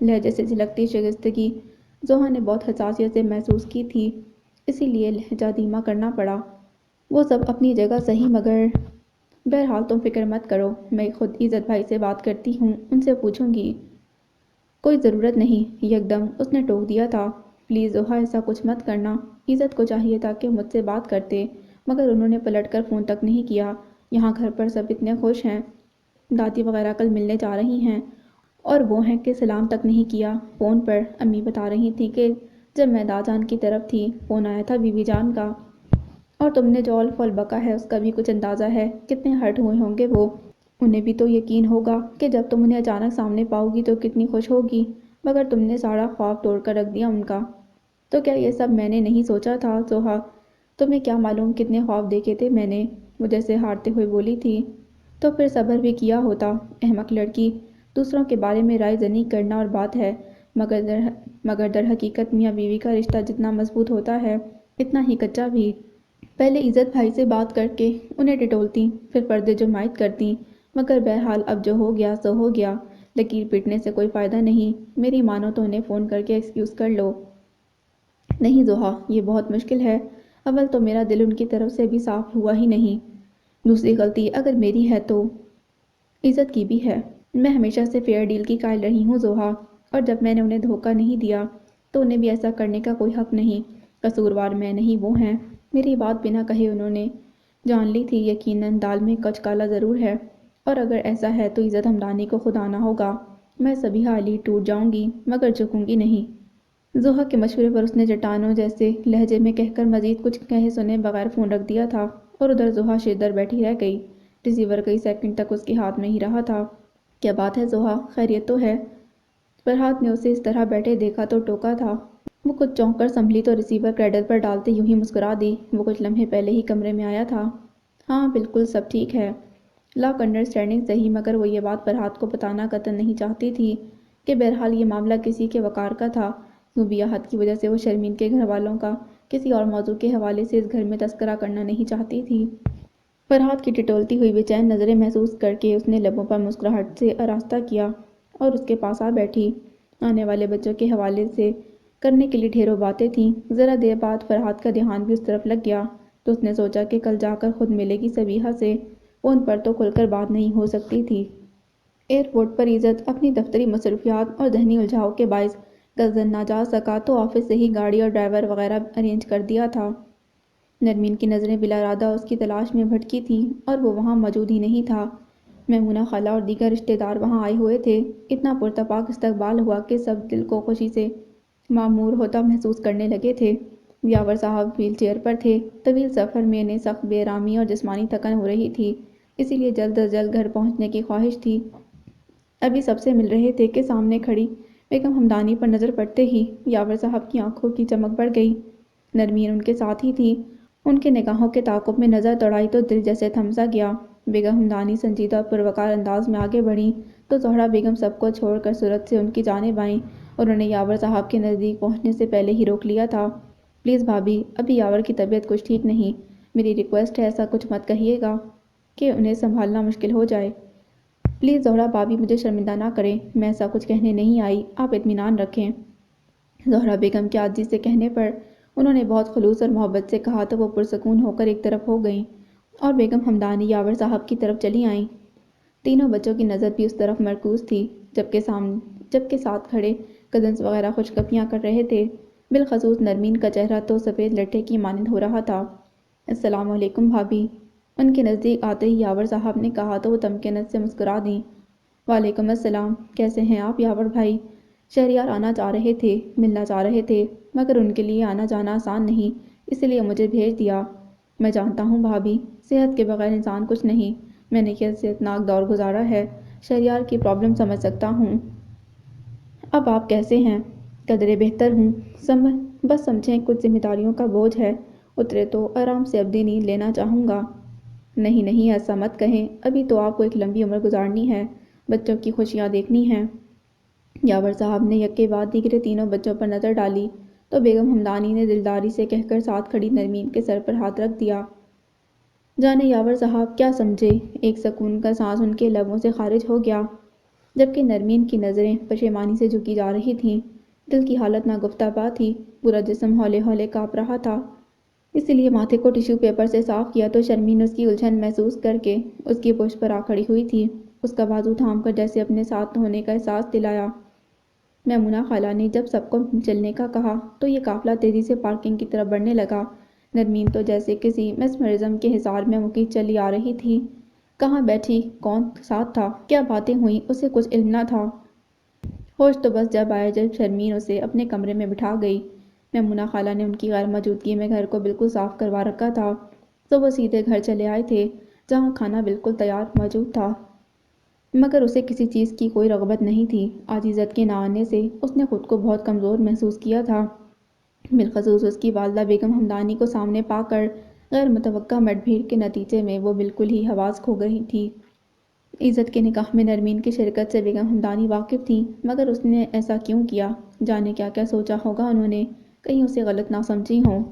لہجے سے جھلکتی شائستگی زوہا نے بہت حساسیت سے محسوس کی تھی، اسی لیے لہجہ دھیما کرنا پڑا۔ وہ سب اپنی جگہ صحیح، مگر بہرحال تم فکر مت کرو، میں خود عزت بھائی سے بات کرتی ہوں، ان سے پوچھوں گی۔ کوئی ضرورت نہیں، یکدم اس نے ٹوک دیا تھا۔ پلیز زوہا، ایسا کچھ مت کرنا۔ عزت کو چاہیے تھا کہ مجھ سے بات کرتے، مگر انہوں نے پلٹ کر فون تک نہیں کیا۔ یہاں گھر پر سب اتنے خوش ہیں، دادی وغیرہ کل ملنے جا رہی ہیں، اور وہ ہیں کہ سلام تک نہیں کیا۔ فون پر امی بتا رہی تھیں کہ جب میں داجان کی طرف تھی، فون آیا تھا بی بی جان کا، اور تم نے جو الف بکا ہے اس کا بھی کچھ اندازہ ہے، کتنے ہرٹ ہوئے ہوں گے وہ۔ انہیں بھی تو یقین ہوگا کہ جب تم انہیں اچانک سامنے پاؤ گی تو کتنی خوش ہوگی، مگر تم نے سارا خواب توڑ کر رکھ دیا ان کا۔ تو کیا یہ سب میں نے نہیں سوچا تھا زوہا؟ تمہیں کیا معلوم کتنے خواب دیکھے تھے میں نے، وہ جیسے ہارتے ہوئے بولی تھی۔ تو پھر صبر بھی کیا ہوتا، احمق لڑکی۔ دوسروں کے بارے میں رائے زنی کرنا اور بات ہے، مگر در حقیقت میاں بیوی کا رشتہ جتنا مضبوط ہوتا ہے، اتنا ہی کچا بھی۔ پہلے عزت بھائی سے بات کر کے انہیں ٹٹولتی، پھر پردے جمائد کرتی، مگر بہرحال اب جو ہو گیا سو ہو گیا، لکیر پیٹنے سے کوئی فائدہ نہیں۔ میری مانو تو انہیں فون کر کے ایکسکیوز کر لو۔ نہیں زوہا، یہ بہت مشکل ہے، اول تو میرا دل ان کی طرف سے بھی صاف ہوا ہی نہیں، دوسری غلطی اگر میری ہے تو عزت کی بھی ہے۔ میں ہمیشہ سے فیئر ڈیل کی قائل رہی ہوں زوہا، اور جب میں نے انہیں دھوکہ نہیں دیا تو انہیں بھی ایسا کرنے کا کوئی حق نہیں۔ قصوروار میں نہیں وہ ہیں۔ میری بات بنا کہے انہوں نے جان لی تھی۔ یقیناً دال میں کچھ کالا ضرور ہے، اور اگر ایسا ہے تو عزت ہمدانی کو خدا نہ ہوگا۔ میں سبیحہ علی ٹوٹ جاؤں گی، مگر جھکوں گی نہیں۔ زوہا کے مشورے پر اس نے چٹانوں جیسے لہجے میں کہہ کر مزید کچھ کہے سنے بغیر فون رکھ دیا تھا، اور ادھر زوہا شیردر بیٹھی رہ گئی۔ ریسیور کئی سیکنڈ تک اس کے ہاتھ میں ہی رہا تھا۔ کیا بات ہے زوہا، خیریت تو ہے؟ فرحاد نے اسے اس طرح بیٹھے دیکھا تو ٹوکا تھا۔ وہ کچھ چونک کر سنبھلی تو ریسیور کریڈل پر ڈالتے یوں ہی مسکرا دی۔ وہ کچھ لمحے پہلے ہی کمرے میں آیا تھا۔ ہاں بالکل سب ٹھیک ہے۔ لاک انڈرسٹینڈنگ صحیح، مگر وہ یہ بات فرحاد کو بتانا قطعاً نہیں چاہتی تھی کہ بہرحال یہ معاملہ کسی کے وقار کا تھا، یوں بھی احد کی وجہ سے وہ شرمین کے گھر والوں کا کسی اور موضوع کے حوالے سے اس گھر میں تذکرہ کرنا نہیں چاہتی تھی۔ فرحات کی ٹٹولتی ہوئی بے چین نظریں محسوس کر کے اس نے لبوں پر مسکراہٹ سے آراستہ کیا اور اس کے پاس آ بیٹھی۔ آنے والے بچوں کے حوالے سے کرنے کے لیے ڈھیروں باتیں تھیں۔ ذرا دیر بعد فرحات کا دھیان بھی اس طرف لگ گیا تو اس نے سوچا کہ کل جا کر خود ملے گی سبیحہ سے، فون پر تو کھل کر بات نہیں ہو سکتی تھی۔ ایئرپورٹ پر عزت اپنی دفتری مصروفیات اور ذہنی الجھاؤ کے باعث غزل نہ جا سکا تو آفس سے ہی گاڑی اور ڈرائیور وغیرہ ارینج کر دیا تھا۔ نرمین کی نظریں بلا ارادہ اس کی تلاش میں بھٹکی تھیں اور وہ وہاں موجود ہی نہیں تھا۔ میمونہ خالہ اور دیگر رشتہ دار وہاں آئے ہوئے تھے۔ اتنا پرتپاک استقبال ہوا کہ سب دل کو خوشی سے معمور ہوتا محسوس کرنے لگے تھے۔ یاور صاحب ویل چیئر پر تھے۔ طویل سفر میں انہیں سخت بے آرامی اور جسمانی تھکن ہو رہی تھی، اسی لیے جلد از جلد گھر پہنچنے کی خواہش تھی۔ ابھی سب سے مل رہے تھے کہ سامنے کھڑی بیگم ہمدانی پر نظر پڑتے ہی یاور صاحب کی آنکھوں کی چمک بڑھ گئی۔ نرمین ان کے ساتھ ہی تھی۔ ان کے نگاہوں کے تعاقب میں نظر دوڑائی تو دل جیسے تھم سا گیا۔ بیگم ہمدانی سنجیدہ اور پروقار انداز میں آگے بڑھیں تو زہرا بیگم سب کو چھوڑ کر صورت سے ان کی جانب آئیں اور انہیں یاور صاحب کے نزدیک پہنچنے سے پہلے ہی روک لیا تھا۔ پلیز بھابی، ابھی یاور کی طبیعت کچھ ٹھیک نہیں، میری ریکویسٹ ہے ایسا کچھ مت کہیے گا کہ انہیں سنبھالنا مشکل ہو جائے۔ پلیز زہرا بھابی مجھے شرمندہ نہ کریں، میں ایسا کچھ کہنے نہیں آئی، آپ اطمینان رکھیں۔ زہرا بیگم کے عاجزی سے کہنے پر انہوں نے بہت خلوص اور محبت سے کہا تو وہ پرسکون ہو کر ایک طرف ہو گئیں اور بیگم ہمدانی یاور صاحب کی طرف چلی آئیں۔ تینوں بچوں کی نظر بھی اس طرف مرکوز تھی، جبکہ ساتھ کھڑے کزنز وغیرہ خوش گپیاں کر رہے تھے۔ بالخصوص نرمین کا چہرہ تو سفید لٹھے کی مانند ہو رہا تھا۔ السلام علیکم بھابی، ان کے نزدیک آتے ہی یاور صاحب نے کہا تو وہ تمکنت سے مسکرا دیں۔ وعلیکم السلام، کیسے ہیں آپ یاور بھائی؟ شہریار آنا چاہ رہے تھے، ملنا چاہ رہے تھے، مگر ان کے لیے آنا جانا آسان نہیں، اس لیے مجھے بھیج دیا۔ میں جانتا ہوں بھابی، صحت کے بغیر انسان کچھ نہیں، میں نے یہ صحتناک دور گزارا ہے، شہریار کی پرابلم سمجھ سکتا ہوں۔ اب آپ کیسے ہیں؟ قدرے بہتر ہوں، بس سمجھیں کچھ ذمہ داریوں کا بوجھ ہے، اترے تو آرام سے ابدی نیند لینا چاہوں گا۔ نہیں نہیں، ایسا مت کہیں، ابھی تو آپ کو ایک لمبی عمر گزارنی ہے، بچوں کی خوشیاں دیکھنی ہیں۔ یاور صاحب نے یک کے بعد دیگرے تینوں بچوں پر نظر ڈالی تو بیگم ہمدانی نے دلداری سے کہہ کر ساتھ کھڑی نرمین کے سر پر ہاتھ رکھ دیا۔ جانے یاور صاحب کیا سمجھے، ایک سکون کا سانس ان کے لبوں سے خارج ہو گیا، جبکہ نرمین کی نظریں پشیمانی سے جھکی جا رہی تھیں۔ دل کی حالت ناگفتہ بات تھی، پورا جسم ہولے ہولے کانپ رہا تھا، اسی لیے ماتھے کو ٹیشو پیپر سے صاف کیا تو شرمین اس کی الجھن محسوس کر کے اس کی پشت پر آ کھڑی ہوئی تھی، اس کا بازو تھام کر جیسے اپنے ساتھ ہونے کا احساس دلایا۔ میمونہ خالہ نے جب سب کو چلنے کا کہا تو یہ قافلہ تیزی سے پارکنگ کی طرف بڑھنے لگا۔ نرمین تو جیسے کسی میسمرزم کے حصار میں مکی چلی آ رہی تھی، کہاں بیٹھی، کون ساتھ تھا، کیا باتیں ہوئیں، اسے کچھ علم نہ تھا۔ ہوش تو بس جب آیا جب شرمین اسے اپنے کمرے میں بٹھا گئی۔ میمونہ خالہ نے ان کی غیر موجودگی میں گھر کو بالکل صاف کروا رکھا تھا تو وہ سیدھے گھر چلے آئے تھے جہاں کھانا بالکل تیار موجود تھا، مگر اسے کسی چیز کی کوئی رغبت نہیں تھی۔ آج عزت کے نہ آنے سے اس نے خود کو بہت کمزور محسوس کیا تھا، بالخصوص اس کی والدہ بیگم ہمدانی کو سامنے پا کر غیر متوقع مٹ بھیڑ کے نتیجے میں وہ بالکل ہی حواس کھو گئی تھی۔ عزت کے نکاح میں نرمین کی شرکت سے بیگم ہمدانی واقف تھیں، مگر اس نے ایسا کیوں کیا، جانے کیا کیا سوچا ہوگا انہوں نے، کہیں اسے غلط نہ سمجھی ہوں۔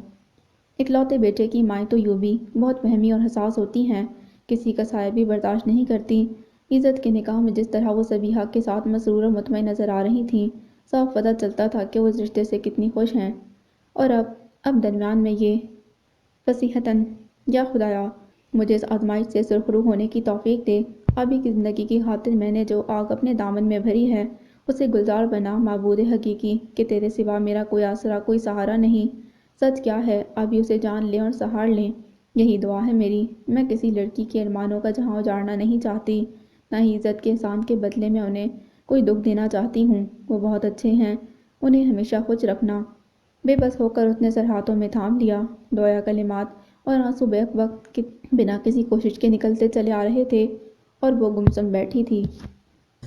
اکلوتے بیٹے کی مائیں تو یوں بھی بہت وہمی اور حساس ہوتی ہیں، کسی کا سایہ بھی برداشت نہیں کرتی۔ عزت کے نکاح میں جس طرح وہ سبیحہ کے ساتھ مسرور اور مطمئن نظر آ رہی تھیں، صاف پتہ چلتا تھا کہ وہ اس رشتے سے کتنی خوش ہیں۔ اور اب درمیان میں یہ فصیحتاً، یا خدایا مجھے اس آزمائش سے سرخرو ہونے کی توفیق دے، آبی کی زندگی کی خاطر میں نے جو آگ اپنے دامن میں بھری ہے اسے گلزار بنا معبود حقیقی کہ تیرے سوا میرا کوئی آسرا کوئی سہارا نہیں۔ سچ کیا ہے، آبی اسے جان لیں اور سہار لیں، یہی دعا ہے میری۔ میں کسی لڑکی کے ارمانوں کا جہاں اجاڑنا نہیں چاہتی، نہ ہی عزت کے احسان کے بدلے میں انہیں کوئی دکھ دینا چاہتی ہوں، وہ بہت اچھے ہیں، انہیں ہمیشہ خوش رکھنا۔ بے بس ہو کر اس نے سر ہاتھوں میں تھام لیا، گویا کلمات اور آنسو بیک وقت بنا کسی کوشش کے نکلتے چلے آ رہے تھے اور وہ گمسم بیٹھی تھی۔